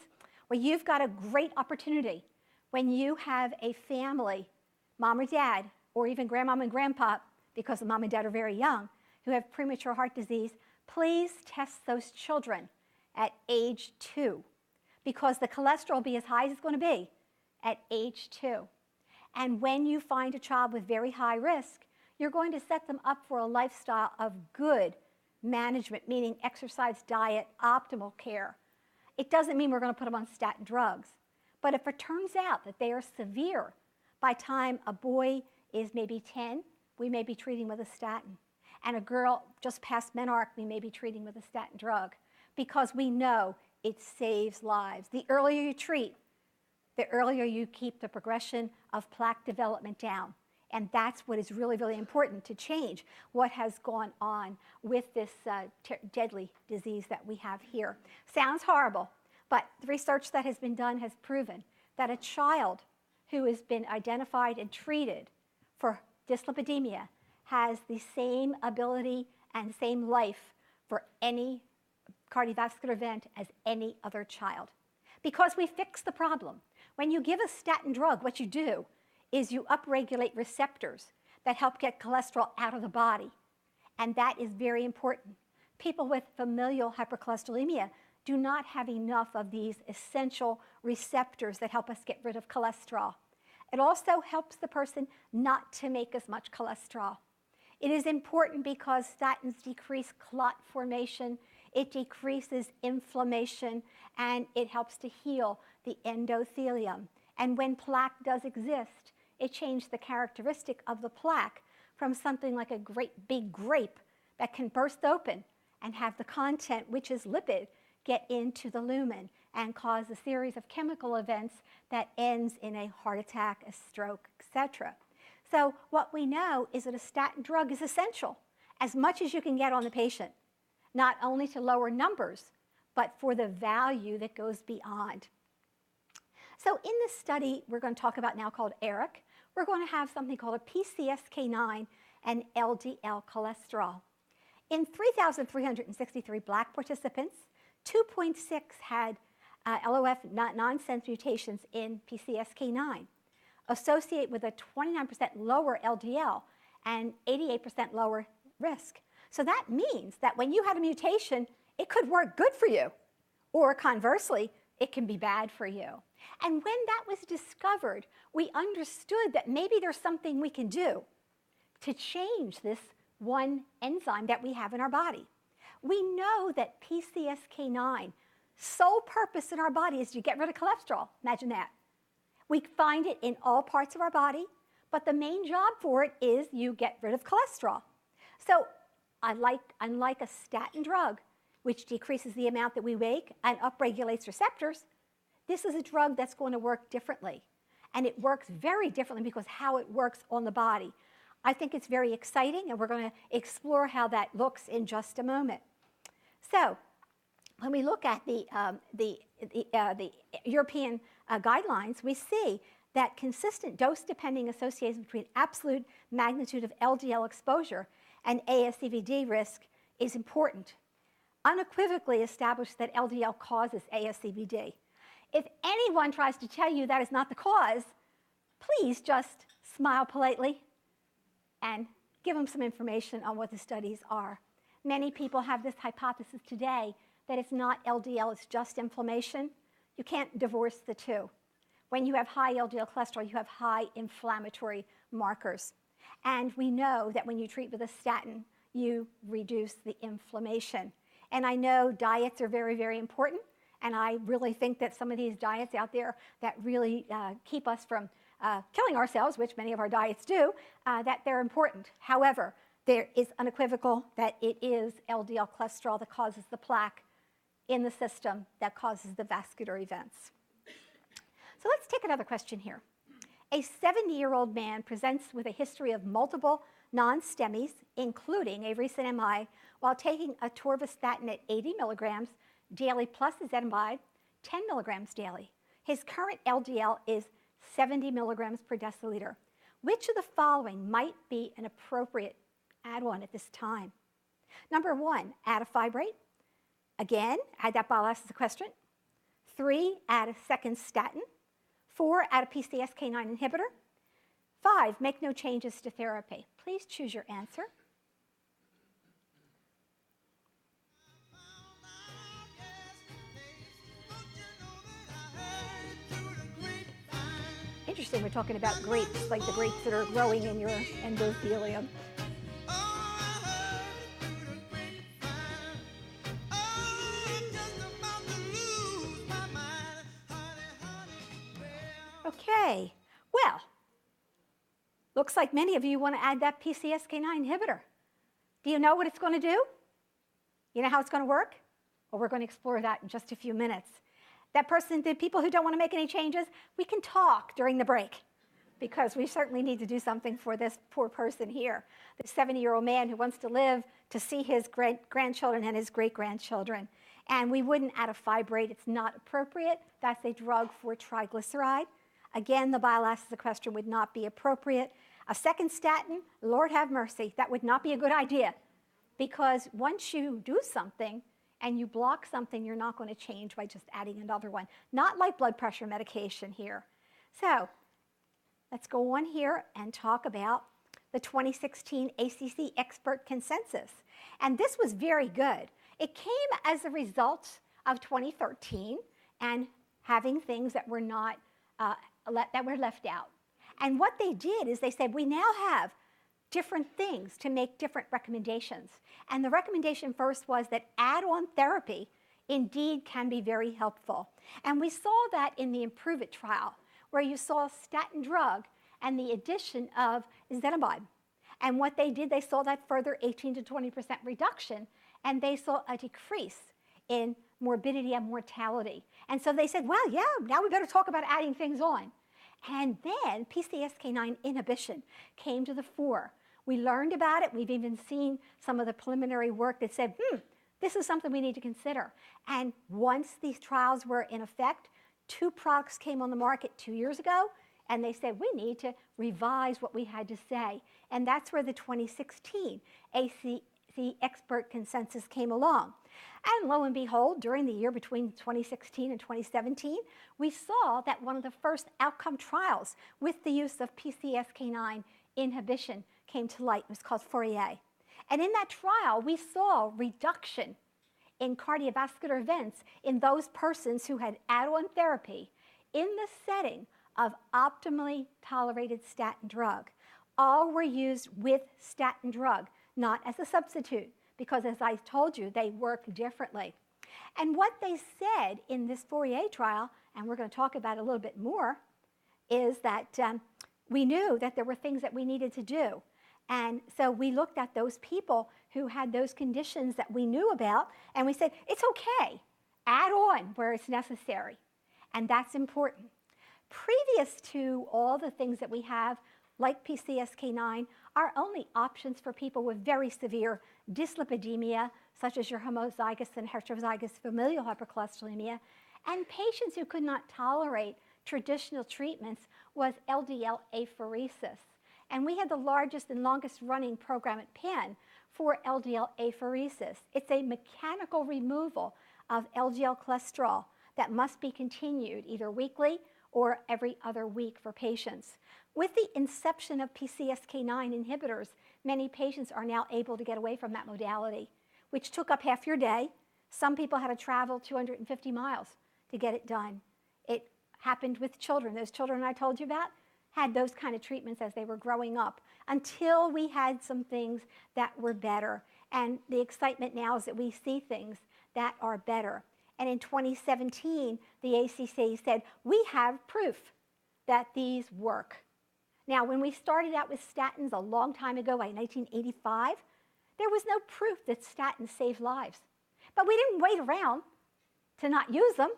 Well, you've got a great opportunity when you have a family, mom or dad, or even grandmom and grandpa, because the mom and dad are very young, who have premature heart disease. Please test those children at age 2, because the cholesterol will be as high as it's going to be at age 2. And when you find a child with very high risk, you're going to set them up for a lifestyle of good management, meaning exercise, diet, optimal care. It doesn't mean we're going to put them on statin drugs. But if it turns out that they are severe, by the time a boy is maybe 10, we may be treating with a statin. And a girl just past menarche, we may be treating with a statin drug, because we know it saves lives. The earlier you treat, the earlier you keep the progression of plaque development down. And that's what is really, really important to change what has gone on with this deadly disease that we have here. Sounds horrible, but the research that has been done has proven that a child who has been identified and treated for dyslipidemia has the same ability and same life for any cardiovascular event as any other child, because we fix the problem. When you give a statin drug, what you do is you upregulate receptors that help get cholesterol out of the body, and that is very important. People with familial hypercholesterolemia do not have enough of these essential receptors that help us get rid of cholesterol. It also helps the person not to make as much cholesterol. It is important because statins decrease clot formation, it decreases inflammation, and it helps to heal the endothelium. And when plaque does exist, it changes the characteristic of the plaque from something like a great big grape that can burst open and have the content, which is lipid, get into the lumen and cause a series of chemical events that ends in a heart attack, a stroke, etc. So what we know is that a statin drug is essential, as much as you can get on the patient. not only to lower numbers, but for the value that goes beyond. So in this study we're going to talk about now called ERIC, we're going to have something called a PCSK9 and LDL cholesterol. In 3,363 black participants, 2.6 had LOF nonsense mutations in PCSK9, associated with a 29% lower LDL and 88% lower risk. So that means that when you had a mutation, it could work good for you, or conversely, it can be bad for you. And when that was discovered, we understood that maybe there's something we can do to change this one enzyme that we have in our body. We know that PCSK9, sole purpose in our body is to get rid of cholesterol. Imagine that. We find it in all parts of our body, but the main job for it is you get rid of cholesterol. So unlike a statin drug, which decreases the amount that we make and upregulates receptors, this is a drug that's going to work differently. And it works very differently because how it works on the body. I think it's very exciting, and we're going to explore how that looks in just a moment. So when we look at the European guidelines, we see that consistent dose-depending association between absolute magnitude of LDL exposure and ASCVD risk is important. Unequivocally established that LDL causes ASCVD. If anyone tries to tell you that is not the cause, please just smile politely and give them some information on what the studies are. Many people have this hypothesis today that it's not LDL, it's just inflammation. You can't divorce the two. When you have high LDL cholesterol, you have high inflammatory markers. And we know that when you treat with a statin, you reduce the inflammation. And I know diets are very, very important. And I really think that some of these diets out there that really keep us from killing ourselves, which many of our diets do, that they're important. However, there is unequivocal that it is LDL cholesterol that causes the plaque in the system that causes the vascular events. So let's take another question here. A 70-year-old man presents with a history of multiple non-STEMIs, including a recent MI, while taking atorvastatin at 80 milligrams daily plus ezetimibe, 10 milligrams daily. His current LDL is 70 milligrams per deciliter. Which of the following might be an appropriate add-on at this time? Number 1, add a fibrate. Again, add that bile acid sequestrant. 3, add a second statin. 4, add a PCSK9 inhibitor. 5, make no changes to therapy. Please choose your answer. Interesting, we're talking about grapes, like the grapes that are growing in your endothelium. Okay, well, looks like many of you want to add that PCSK9 inhibitor. Do you know what it's going to do? You know how it's going to work? Well, we're going to explore that in just a few minutes. That person, the people who don't want to make any changes, we can talk during the break because we certainly need to do something for this poor person here, the 70-year-old man who wants to live to see his grandchildren and his great-grandchildren. And we wouldn't add a fibrate. It's not appropriate. That's a drug for triglyceride. Again, the bile acid sequestrant would not be appropriate. A second statin, Lord have mercy, that would not be a good idea because once you do something, and you block something, you're not going to change by just adding another one. Not like blood pressure medication here. So let's go on here and talk about the 2016 ACC expert consensus. And this was very good. It came as a result of 2013 and having things that were not that were left out. And what they did is they said, we now have different things to make different recommendations. And the recommendation first was that add-on therapy indeed can be very helpful. And we saw that in the Improve It trial, where you saw a statin drug and the addition of ezetimibe. And what they did, they saw that further 18 to 20% reduction, and they saw a decrease in morbidity and mortality. And so they said, well, yeah, now we better talk about adding things on. And then PCSK9 inhibition came to the fore. We learned about it. We've even seen some of the preliminary work that said, This is something we need to consider. And once these trials were in effect, 2 products came on the market 2 years ago, and they said, we need to revise what we had to say. And that's where the 2016 ACC expert consensus came along. And lo and behold, during the year between 2016 and 2017, we saw that one of the first outcome trials with the use of PCSK9 inhibition came to light. It was called Fourier. And in that trial, we saw reduction in cardiovascular events in those persons who had add-on therapy in the setting of optimally tolerated statin drug. All were used with statin drug, not as a substitute, because as I told you, they work differently. And what they said in this Fourier trial, and we're going to talk about it a little bit more, is that we knew that there were things that we needed to do. And so we looked at those people who had those conditions that we knew about, and we said, it's okay, add on where it's necessary. And that's important. Previous to all the things that we have, like PCSK9, our only options for people with very severe dyslipidemia, such as your homozygous and heterozygous familial hypercholesterolemia, and patients who could not tolerate traditional treatments, was LDL apheresis. And we had the largest and longest running program at Penn for LDL apheresis. It's a mechanical removal of LDL cholesterol that must be continued either weekly or every other week for patients. With the inception of PCSK9 inhibitors, many patients are now able to get away from that modality, which took up half your day. Some people had to travel 250 miles to get it done. It happened with children. Those children I told you about had those kind of treatments as they were growing up until we had some things that were better. And the excitement now is that we see things that are better. And in 2017, the ACC said, we have proof that these work. Now, when we started out with statins a long time ago, by 1985, there was no proof that statins saved lives. But we didn't wait around to not use them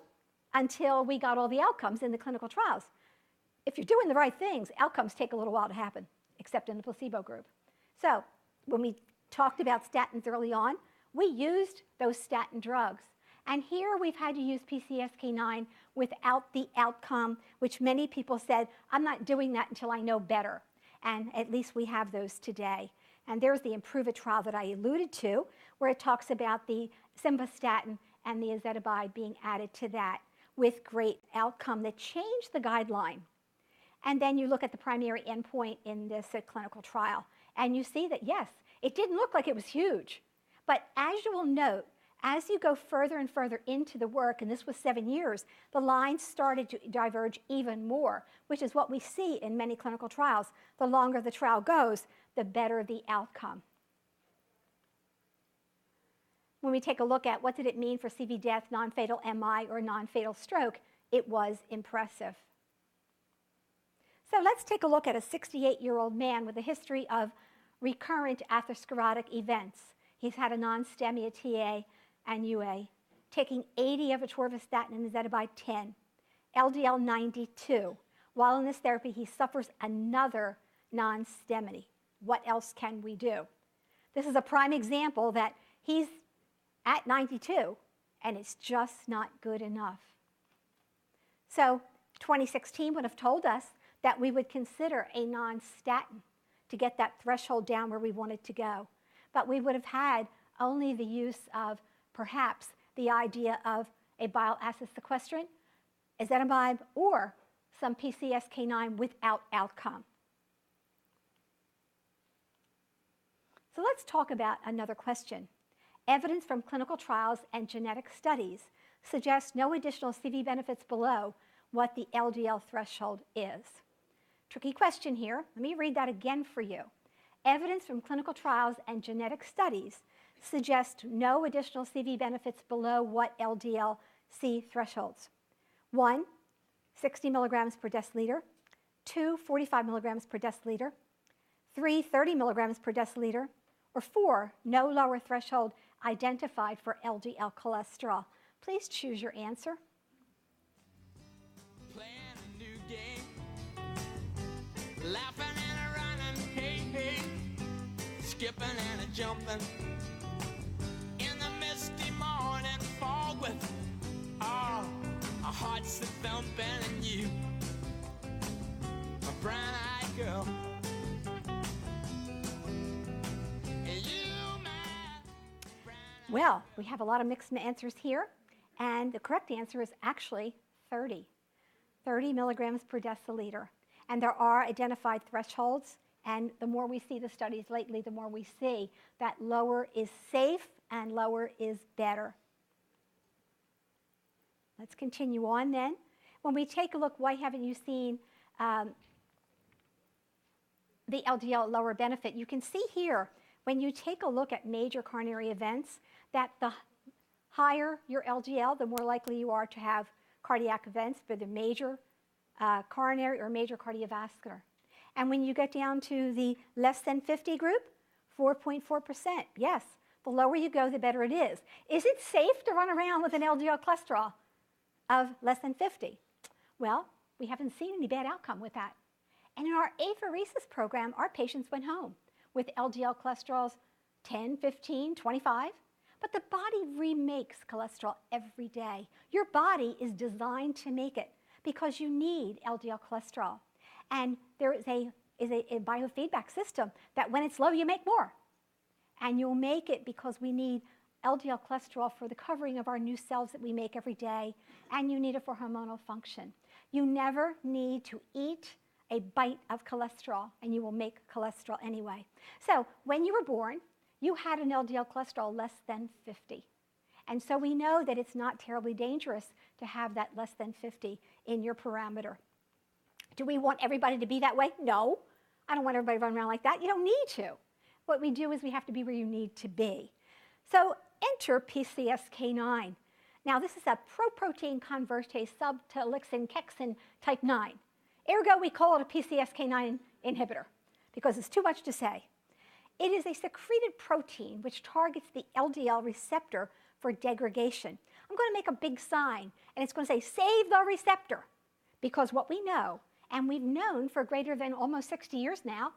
until we got all the outcomes in the clinical trials. If you're doing the right things, outcomes take a little while to happen, except in the placebo group. So when we talked about statins early on, we used those statin drugs. And here we've had to use PCSK9 without the outcome, which many people said, I'm not doing that until I know better. And at least we have those today. And there's the IMPROVE trial that I alluded to, where it talks about the simvastatin and the ezetimibe being added to that with great outcome that changed the guideline. And then you look at the primary endpoint in this clinical trial, and you see that, yes, it didn't look like it was huge. But as you will note, as you go further and further into the work, and this was 7 years, the lines started to diverge even more, which is what we see in many clinical trials. The longer the trial goes, the better the outcome. When we take a look at what did it mean for CV death, non-fatal MI, or non-fatal stroke, it was impressive. So let's take a look at a 68-year-old man with a history of recurrent atherosclerotic events. He's had a non-STEMI, a TA, and UA, taking 80 of atorvastatin and ezetimibe 10, LDL 92. While in this therapy, he suffers another non-STEMI. What else can we do? This is a prime example that he's at 92, and it's just not good enough. So 2016 would have told us that we would consider a non-statin to get that threshold down where we wanted to go. But we would have had only the use of perhaps the idea of a bile acid sequestrant, ezetimibe, or some PCSK9 without outcome. So let's talk about another question. Evidence from clinical trials and genetic studies suggests no additional CV benefits below what the LDL threshold is. Tricky question here. Let me read that again for you. Evidence from clinical trials and genetic studies suggest no additional CV benefits below what LDL-C thresholds. 1, 60 milligrams per deciliter. 2, 45 milligrams per deciliter. 3, 30 milligrams per deciliter. Or 4, no lower threshold identified for LDL cholesterol. Please choose your answer. Playing a new game, laughing and a running, hey, hey, skipping and a jumping in the misty fog with our hearts that thumping and you, a brown-eyed girl. And you, my Well, we have a lot of mixed answers here, and the correct answer is actually 30 milligrams per deciliter. And there are identified thresholds, and the more we see the studies lately, the more we see that lower is safe and lower is better. Let's continue on then. When we take a look, why haven't you seen the LDL lower benefit? You can see here, when you take a look at major coronary events, that the higher your LDL, the more likely you are to have cardiac events, whether major coronary or major cardiovascular. And when you get down to the less than 50 group, 4.4%. Yes, the lower you go, the better it is. Is it safe to run around with an LDL cholesterol of less than 50? Well, we haven't seen any bad outcome with that. And in our apheresis program, our patients went home with LDL cholesterols 10, 15, 25. But the body remakes cholesterol every day. Your body is designed to make it because you need LDL cholesterol. And there is a biofeedback system that when it's low, you make more. And you'll make it because we need LDL cholesterol for the covering of our new cells that we make every day, and you need it for hormonal function. You never need to eat a bite of cholesterol, and you will make cholesterol anyway. So when you were born, you had an LDL cholesterol less than 50. And so we know that it's not terribly dangerous to have that less than 50 in your parameter. Do we want everybody to be that way? No. I don't want everybody to run around like that. You don't need to. What we do is we have to be where you need to be. So enter PCSK9. Now this is a proprotein convertase subtilixin kexin type 9. Ergo, we call it a PCSK9 inhibitor because it's too much to say. It is a secreted protein which targets the LDL receptor for degradation. I'm going to make a big sign, and it's going to say, save the receptor, because what we know, and we've known for greater than almost 60 years now,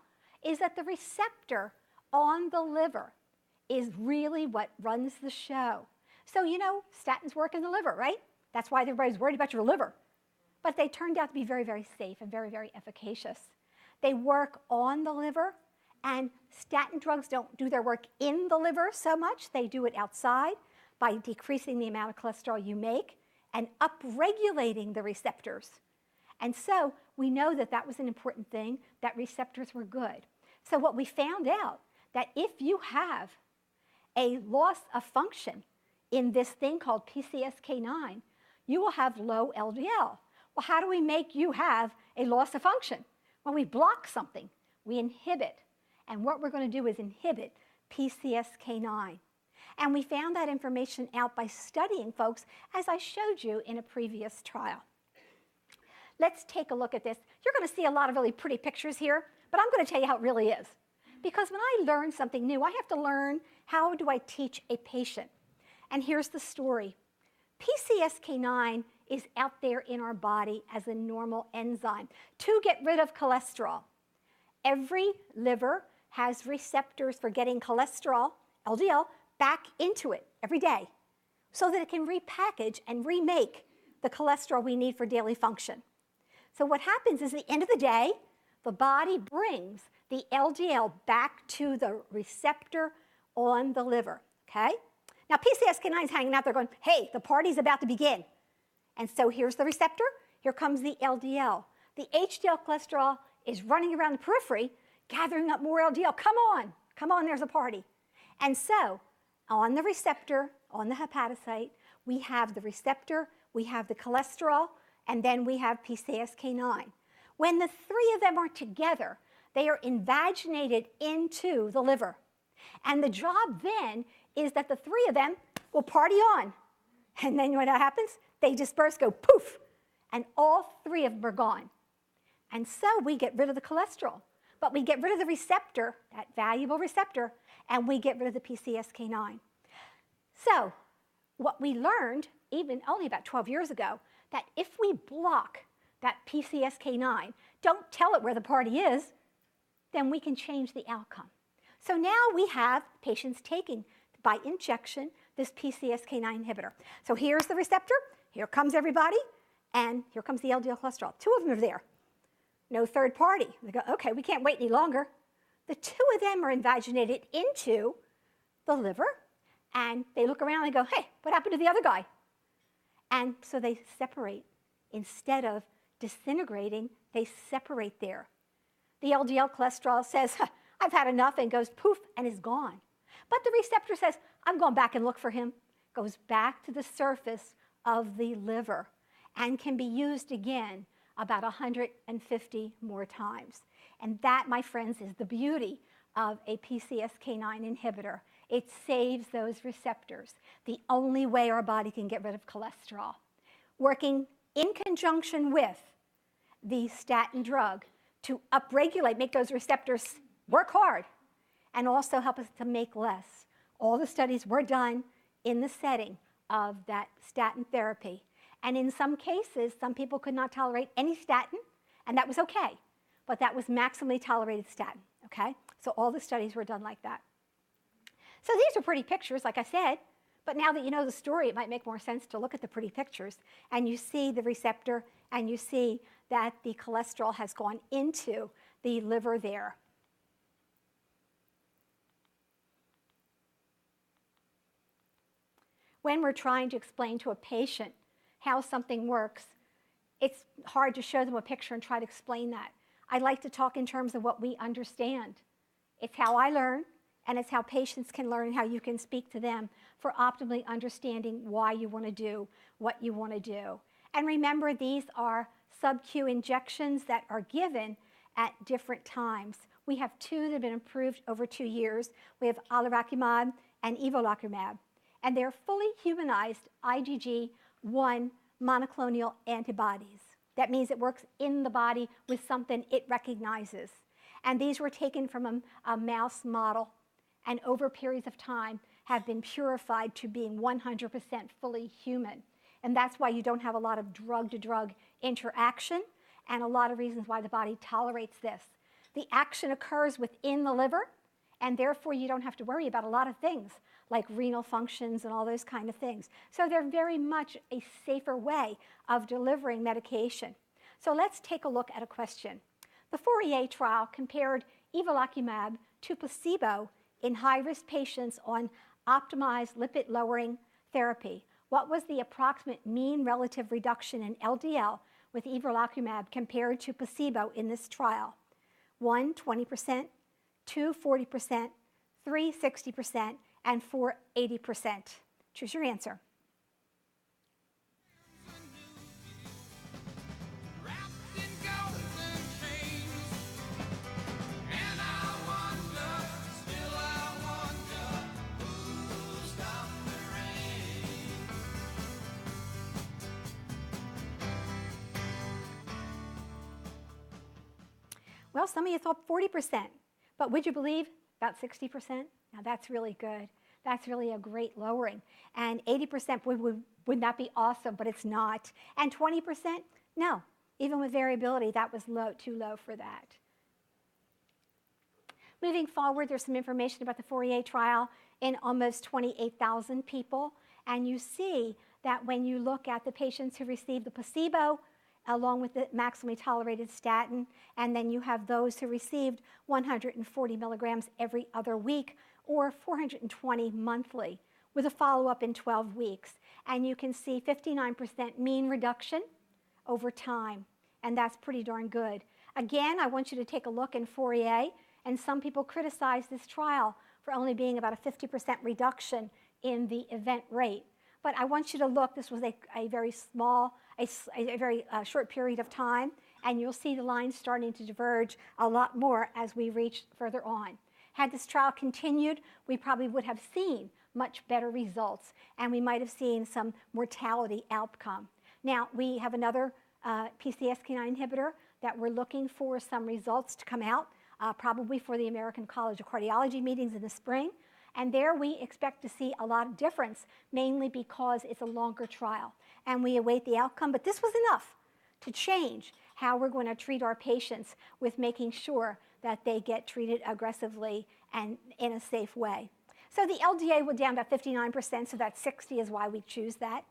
is that the receptor on the liver is really what runs the show. So, you know, statins work in the liver, right? That's why everybody's worried about your liver. But they turned out to be very, very safe and very, very efficacious. They work on the liver, and statin drugs don't do their work in the liver so much. They do it outside by decreasing the amount of cholesterol you make and upregulating the receptors. And so we know that that was an important thing, that receptors were good. So what we found out, that if you have a loss of function in this thing called PCSK9, you will have low LDL. Well, how do we make you have a loss of function? Well, we block something. We inhibit. And what we're going to do is inhibit PCSK9. And we found that information out by studying folks, as I showed you in a previous trial. Let's take a look at this. You're going to see a lot of really pretty pictures here, but I'm going to tell you how it really is. Because when I learn something new, I have to learn, how do I teach a patient? And here's the story. PCSK9 is out there in our body as a normal enzyme to get rid of cholesterol. Every liver has receptors for getting cholesterol, LDL, back into it every day so that it can repackage and remake the cholesterol we need for daily function. So what happens is at the end of the day, the body brings the LDL back to the receptor on the liver, okay? Now PCSK9 is hanging out there going, hey, the party's about to begin. And so here's the receptor, here comes the LDL. The HDL cholesterol is running around the periphery, gathering up more LDL. Come on, there's a party. And so on the receptor, on the hepatocyte, we have the receptor, we have the cholesterol, and then we have PCSK9. When the three of them are together, they are invaginated into the liver. And the job then is that the three of them will party on. And then when that happens, they disperse, go poof, and all three of them are gone. And so we get rid of the cholesterol, but we get rid of the receptor, that valuable receptor, and we get rid of the PCSK9. So what we learned, even only about 12 years ago, that if we block that PCSK9, don't tell it where the party is, then we can change the outcome. So now we have patients taking, by injection, this PCSK9 inhibitor. So here's the receptor, here comes everybody, and here comes the LDL cholesterol. Two of them are there. No third party. They go, okay, we can't wait any longer. The two of them are invaginated into the liver, and they look around and go, hey, what happened to the other guy? And so they separate. Instead of disintegrating, they separate there. The LDL cholesterol says, I've had enough, and goes poof, and is gone. But the receptor says, I'm going back and look for him, goes back to the surface of the liver, and can be used again about 150 more times. And that, my friends, is the beauty of a PCSK9 inhibitor. It saves those receptors, the only way our body can get rid of cholesterol. Working in conjunction with the statin drug to upregulate, make those receptors work hard, and also help us to make less. All the studies were done in the setting of that statin therapy. And in some cases, some people could not tolerate any statin, and that was okay. But that was maximally tolerated statin, okay? So all the studies were done like that. So these are pretty pictures, like I said, but now that you know the story, it might make more sense to look at the pretty pictures. And you see the receptor, and you see that the cholesterol has gone into the liver there. When we're trying to explain to a patient how something works, it's hard to show them a picture and try to explain that. I like to talk in terms of what we understand. It's how I learn, and it's how patients can learn, and how you can speak to them for optimally understanding why you want to do what you want to do. And remember, these are sub-Q injections that are given at different times. We have two that have been approved over 2 years. We have alirocumab and evolocumab. And they're fully humanized IgG1 monoclonal antibodies. That means it works in the body with something it recognizes. And these were taken from a mouse model, and over periods of time have been purified to being 100% fully human. And that's why you don't have a lot of drug-to-drug interaction, and a lot of reasons why the body tolerates this. The action occurs within the liver, and therefore you don't have to worry about a lot of things like renal functions and all those kind of things. So they're very much a safer way of delivering medication. So let's take a look at a question. The Fourier trial compared evolocumab to placebo in high-risk patients on optimized lipid-lowering therapy. What was the approximate mean relative reduction in LDL with evolocumab compared to placebo in this trial? 1, 20%, 2, 40%, 3, 60%, and 4, 80%. Choose your answer. Wrapped in golden chains, and I wonder, still I wonder, who stopped the rain? Well, some of you thought 40%, but would you believe about 60%? Now that's really good. That's really a great lowering. And 80% would not be awesome, but it's not. And 20%, no. Even with variability, that was low, too low for that. Moving forward, there's some information about the Fourier trial in almost 28,000 people. And you see that when you look at the patients who received the placebo, along with the maximally tolerated statin, and then you have those who received 140 milligrams every other week, or 420 monthly, with a follow-up in 12 weeks. And you can see 59% mean reduction over time, and that's pretty darn good. Again, I want you to take a look in Fourier, and some people criticize this trial for only being about a 50% reduction in the event rate. But I want you to look, this was a very small, a very short period of time, and you'll see the lines starting to diverge a lot more as we reach further on. Had this trial continued, we probably would have seen much better results, and we might have seen some mortality outcome. Now, we have another PCSK9 inhibitor that we're looking for some results to come out, probably for the American College of Cardiology meetings in the spring. And there we expect to see a lot of difference, mainly because it's a longer trial. And we await the outcome, but this was enough to change how we're going to treat our patients with making sure that they get treated aggressively and in a safe way. So the LDA went down to 59%, so that 60 is why we choose that.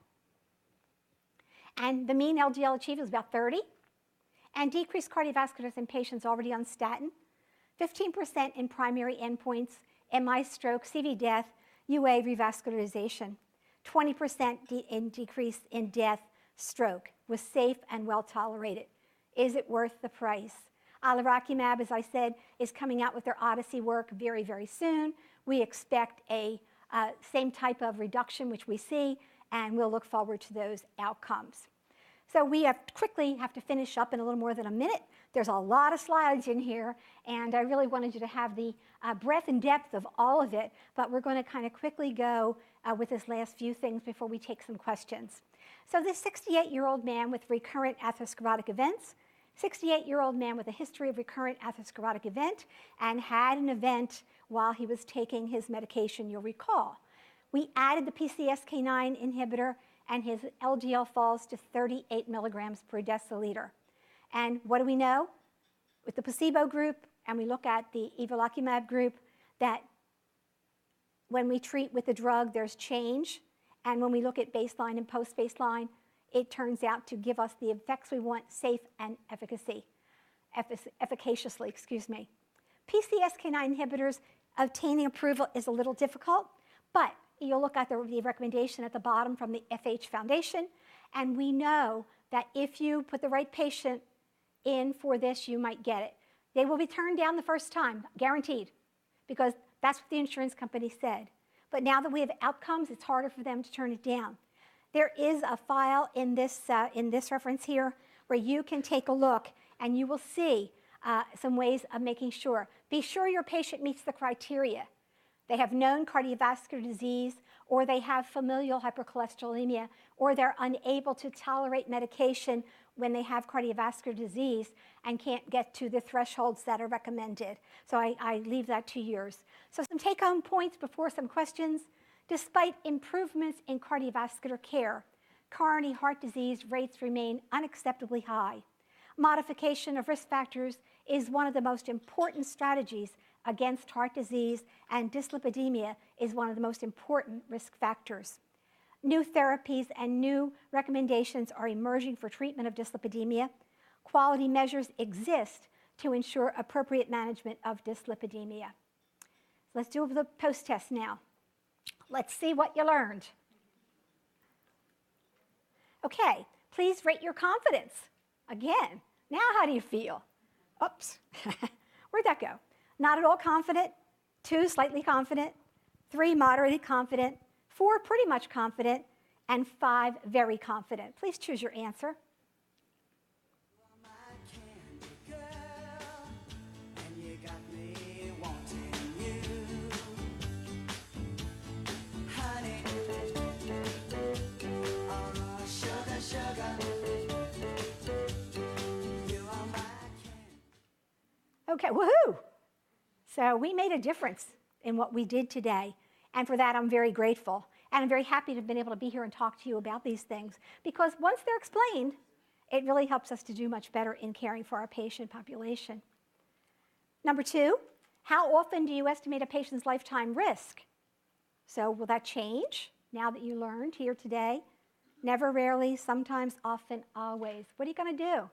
And the mean LDL achieved was about 30. And decreased cardiovascular death in patients already on statin. 15% in primary endpoints, MI, stroke, CV death, UA revascularization. 20% in decrease in death, stroke, was safe and well tolerated. Is it worth the price? Alirocumab, as I said, is coming out with their Odyssey work very, very soon. We expect a same type of reduction, which we see, and we'll look forward to those outcomes. So we quickly have to finish up in a little more than a minute. There's a lot of slides in here, and I really wanted you to have the breadth and depth of all of it, but we're going to kind of quickly go with this last few things before we take some questions. So this 68-year-old man with recurrent atherosclerotic events, 68-year-old man with a history of recurrent atherosclerotic event, and had an event while he was taking his medication, you'll recall. We added the PCSK9 inhibitor, and his LDL falls to 38 milligrams per deciliter. And what do we know? With the placebo group, and we look at the evolocumab group, that when we treat with the drug, there's change. And when we look at baseline and post-baseline, it turns out to give us the effects we want, safe and efficaciously, excuse me. PCSK9 inhibitors, obtaining approval is a little difficult, but you'll look at the recommendation at the bottom from the FH Foundation, and we know that if you put the right patient in for this, you might get it. They will be turned down the first time, guaranteed, because that's what the insurance company said. But now that we have outcomes, it's harder for them to turn it down. There is a file in this reference here where you can take a look, and you will see some ways of making sure. Be sure your patient meets the criteria. They have known cardiovascular disease, or they have familial hypercholesterolemia, or they're unable to tolerate medication when they have cardiovascular disease and can't get to the thresholds that are recommended. So I leave that to yours. So some take-home points before some questions. Despite improvements in cardiovascular care, coronary heart disease rates remain unacceptably high. Modification of risk factors is one of the most important strategies against heart disease, and dyslipidemia is one of the most important risk factors. New therapies and new recommendations are emerging for treatment of dyslipidemia. Quality measures exist to ensure appropriate management of dyslipidemia. Let's do the post-test now. Let's see what you learned. Okay, please rate your confidence. Again, now how do you feel? Oops, where'd that go? Not at all confident, 2 slightly confident, 3 moderately confident, 4 pretty much confident, and 5 very confident. Please choose your answer. Okay, woohoo! So we made a difference in what we did today, and for that I'm very grateful. And I'm very happy to have been able to be here and talk to you about these things, because once they're explained, it really helps us to do much better in caring for our patient population. Number 2, how often do you estimate a patient's lifetime risk? So will that change now that you learned here today? Never, rarely, sometimes, often, always. What are you going to do?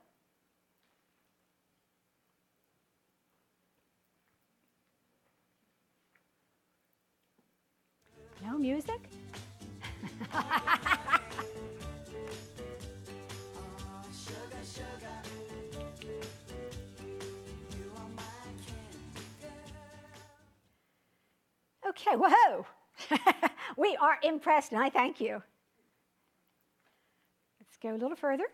No music? Okay, whoa. We are impressed, and I thank you. Let's go a little further.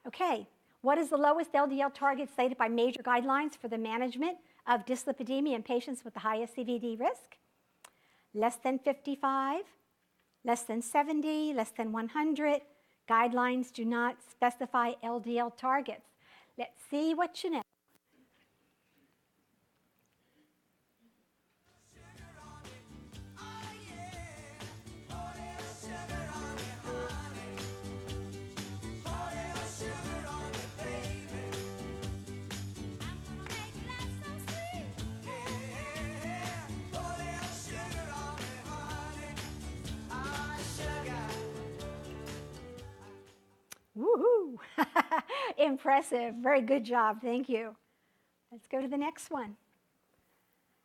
Okay, what is the lowest LDL target cited by major guidelines for the management of dyslipidemia in patients with the highest CVD risk? Less than 55, less than 70, less than 100. Guidelines do not specify LDL targets. Let's see what you know. Impressive. Very good job. Thank you. Let's go to the next one.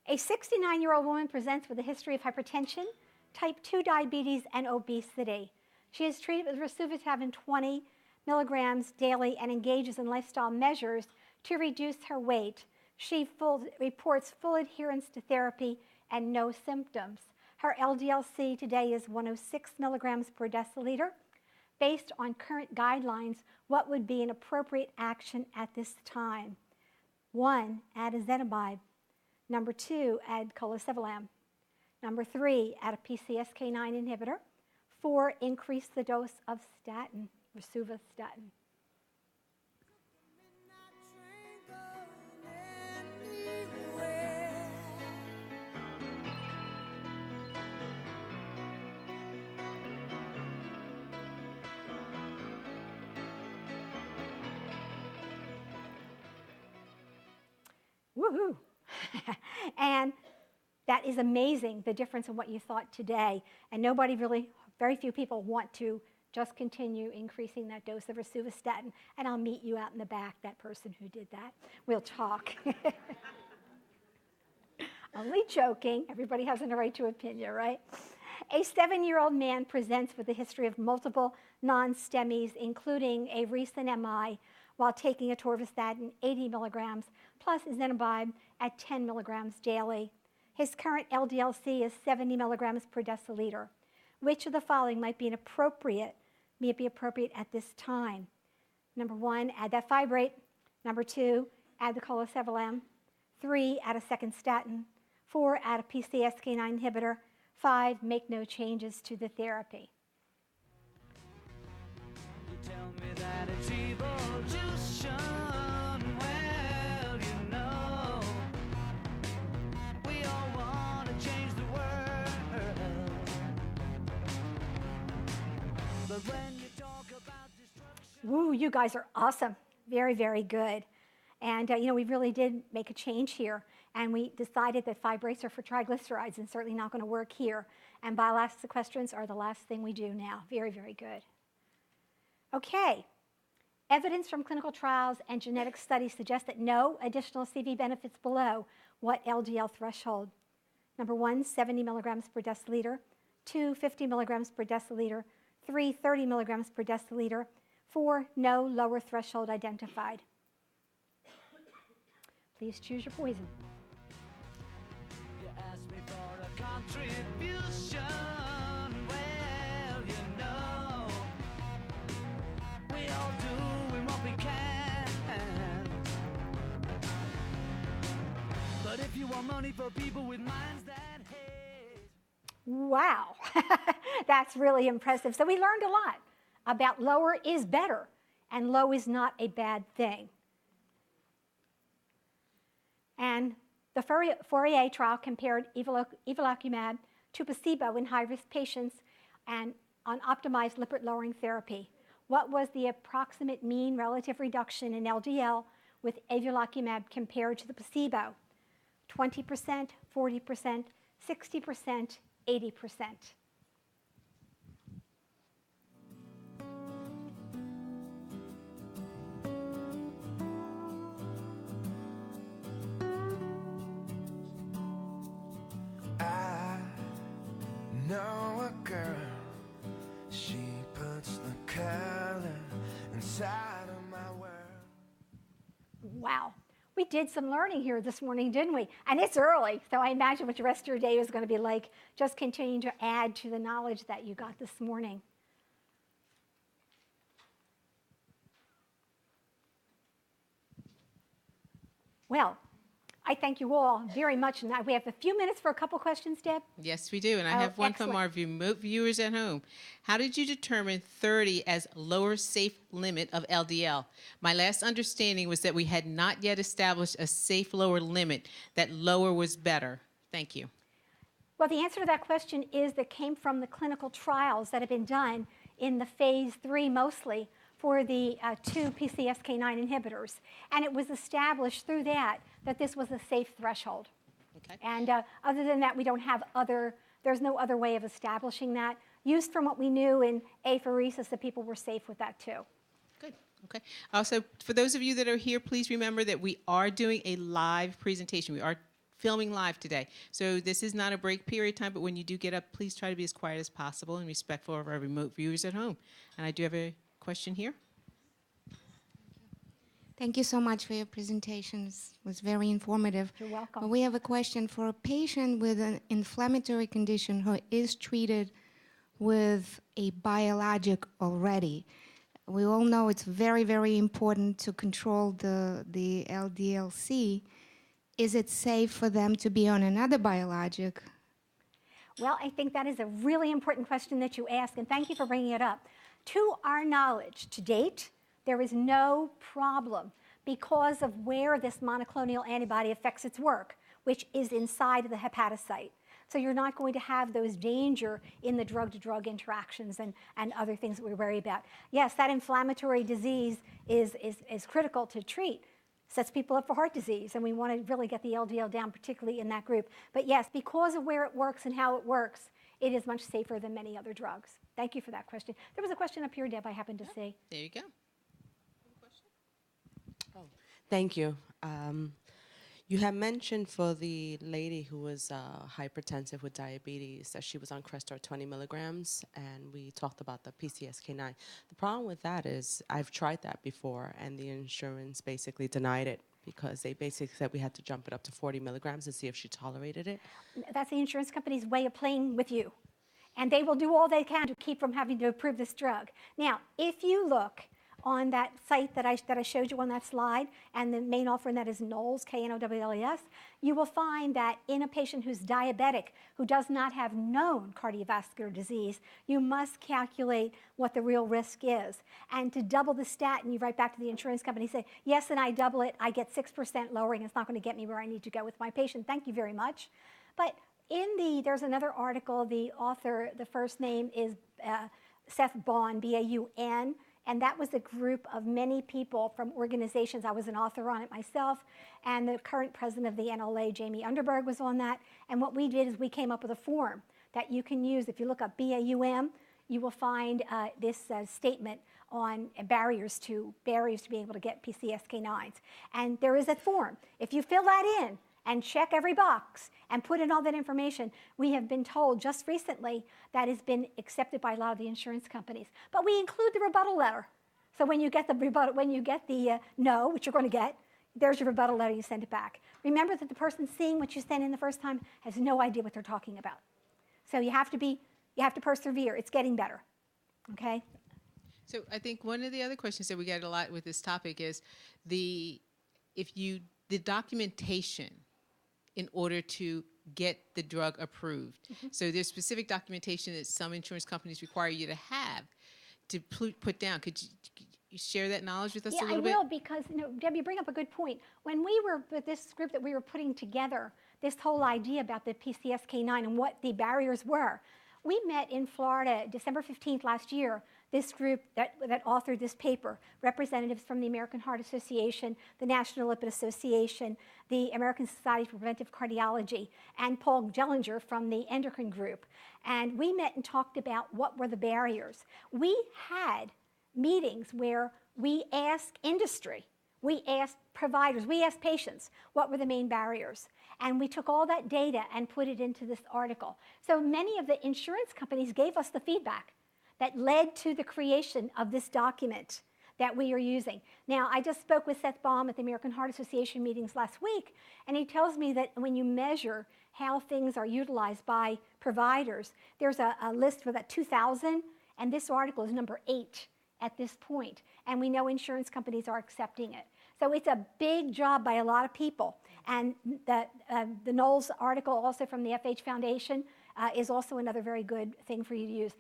A 69-year-old woman presents with a history of hypertension, type 2 diabetes, and obesity. She is treated with rosuvastatin 20 milligrams daily and engages in lifestyle measures to reduce her weight. She reports full adherence to therapy and no symptoms. Her LDL-C today is 106 milligrams per deciliter. Based on current guidelines, what would be an appropriate action at this time? 1, add ezetimibe. Number 2, add colesevelam. Number 3, add a PCSK9 inhibitor. 4, increase the dose of statin, rosuvastatin. Woohoo! And that is amazing, the difference in what you thought today. And very few people want to just continue increasing that dose of rosuvastatin. And I'll meet you out in the back, that person who did that. We'll talk. Only joking. Everybody has a right to opinion, right? A 7-year-old man presents with a history of multiple non-STEMIs, including a recent MI, while taking atorvastatin 80 milligrams plus ezetimibe at 10 milligrams daily. His current LDL-C is 70 milligrams per deciliter. Which of the following may be appropriate at this time? Number 1, add that fibrate. Number 2, add the colesevelam. 3, add a second statin. 4, add a PCSK9 inhibitor. 5, make no changes to the therapy. You tell me that it's evolution. Well, you know, we all want to change the world. But when you talk about destruction... Woo, you guys are awesome. Very, very good. And, we really did make a change here. And we decided that fibrates are for triglycerides and certainly not going to work here. And bile acid sequestrants are the last thing we do now. Very, very good. Okay. Evidence from clinical trials and genetic studies suggests that no additional CV benefits below what LDL threshold? Number 1, 70 milligrams per deciliter. 2, 50 milligrams per deciliter. 3, 30 milligrams per deciliter. 4, no lower threshold identified. Please choose your poison. You asked me for a contribution. Well, you know, we all doing what we can. But if you want money for people with minds that hate. Wow, that's really impressive. So we learned a lot about lower is better, and low is not a bad thing. And the Fourier trial compared evolocumab to placebo in high-risk patients and on optimized lipid-lowering therapy. What was the approximate mean relative reduction in LDL with evolocumab compared to the placebo? 20%, 40%, 60%, 80%. I know a girl, she puts the color inside of my world. Wow. We did some learning here this morning, didn't we? And it's early, so I imagine what the rest of your day is going to be like, just continuing to add to the knowledge that you got this morning. Well, I thank you all very much. And we have a few minutes for a couple questions, Deb. Yes, we do. And I Oh, have one from our excellent. viewers at home. How did you determine 30 as lower safe limit of LDL? My last understanding was that we had not yet established a safe lower limit, that lower was better. Thank you. Well, the answer to that question is that came from the clinical trials that have been done in the phase 3 mostly for the 2 PCSK9 inhibitors. And it was established through that this was a safe threshold. Okay. And other than that, we don't have there's no other way of establishing that. Used from what we knew in apheresis, that people were safe with that too. Good. Okay. Also, for those of you that are here, please remember that we are doing a live presentation. We are filming live today. So this is not a break period time, but when you do get up, please try to be as quiet as possible and respectful of our remote viewers at home. And I do have a question here. Thank you so much for your presentations. It was very informative. You're welcome. But we have a question for a patient with an inflammatory condition who is treated with a biologic already. We all know it's very, very important to control the LDL-C. Is it safe for them to be on another biologic? Well, I think that is a really important question that you ask, and thank you for bringing it up. To our knowledge, to date, there is no problem because of where this monoclonal antibody affects its work, which is inside of the hepatocyte. So you're not going to have those danger in the drug-to-drug interactions and other things that we worry about. Yes, that inflammatory disease is critical to treat. Sets people up for heart disease, and we want to really get the LDL down, particularly in that group. But yes, because of where it works and how it works, it is much safer than many other drugs. Thank you for that question. There was a question up here, Deb, I happened to see. There you go. Thank you. You had mentioned for the lady who was hypertensive with diabetes that she was on Crestor 20 milligrams, and we talked about the PCSK9. The problem with that is I've tried that before, and the insurance basically denied it because they basically said we had to jump it up to 40 milligrams to see if she tolerated it. That's the insurance company's way of playing with you. And they will do all they can to keep from having to approve this drug. Now, if you look on that site that I showed you on that slide, and the main offering that is Knowles, Knowles, you will find that in a patient who's diabetic, who does not have known cardiovascular disease, you must calculate what the real risk is. And to double the statin, you write back to the insurance company, say, yes, and I double it, I get 6% lowering. It's not going to get me where I need to go with my patient. Thank you very much. But there's another article, the author, the first name is Seth Baun, B-A-U-N, and that was a group of many people from organizations. I was an author on it myself, and the current president of the NLA, Jamie Underberg, was on that. And what we did is we came up with a form that you can use. If you look up BAUM, you will find this statement on barriers to being able to get PCSK9s. And there is a form. If you fill that in and check every box and put in all that information, we have been told just recently that has been accepted by a lot of the insurance companies. But we include the rebuttal letter. So when you get the rebuttal, when you get the no, which you're going to get, there's your rebuttal letter, you send it back. Remember that the person seeing what you sent in the first time has no idea what they're talking about. So you have to persevere. It's getting better, okay? So I think one of the other questions that we get a lot with this topic is the documentation in order to get the drug approved. Mm-hmm. So there's specific documentation that some insurance companies require you to have to put down. Could you share that knowledge with us a little bit? Yeah, I will, because Deb, you bring up a good point. When we were with this group that we were putting together, this whole idea about the PCSK9 and what the barriers were, we met in Florida December 15th last year, this group that authored this paper, representatives from the American Heart Association, the National Lipid Association, the American Society for Preventive Cardiology, and Paul Gellinger from the endocrine group. And we met and talked about what were the barriers. We had meetings where we asked industry, we asked providers, we asked patients what were the main barriers. And we took all that data and put it into this article. So many of the insurance companies gave us the feedback that led to the creation of this document that we are using. Now, I just spoke with Seth Baum at the American Heart Association meetings last week, and he tells me that when you measure how things are utilized by providers, there's a list for that 2,000, and this article is number 8 at this point, and we know insurance companies are accepting it. So it's a big job by a lot of people, and the Knowles article also from the FH Foundation is also another very good thing for you to use.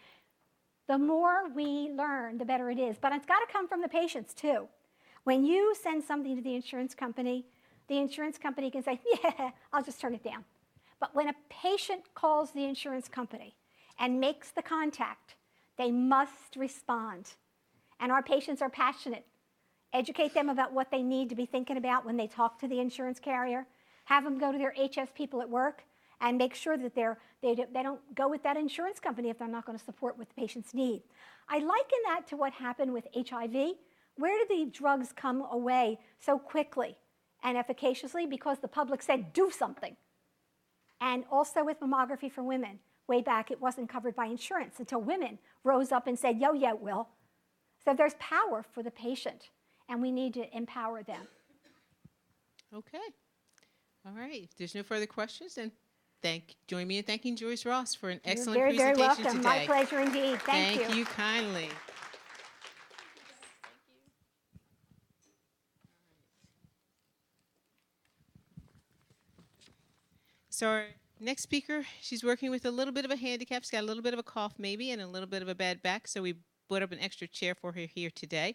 The more we learn, the better it is. But it's got to come from the patients, too. When you send something to the insurance company can say, yeah, I'll just turn it down. But when a patient calls the insurance company and makes the contact, they must respond. And our patients are passionate. Educate them about what they need to be thinking about when they talk to the insurance carrier. Have them go to their HS people at work and make sure that they don't go with that insurance company if they're not going to support what the patients need. I liken that to what happened with HIV Where did the drugs come away so quickly and efficaciously? Because the public said, do something. And also with mammography for women, way back it wasn't covered by insurance until women rose up and said, yo, yeah, it will. So there's power for the patient, and we need to empower them. Okay. All right. If there's no further questions, then join me in thanking Joyce Ross for an excellent You're very, very presentation welcome. today. My pleasure indeed. Thank you. You kindly. So our next speaker, she's working with a little bit of a handicap. She's got a little bit of a cough maybe and a little bit of a bad back, so we put up an extra chair for her here today.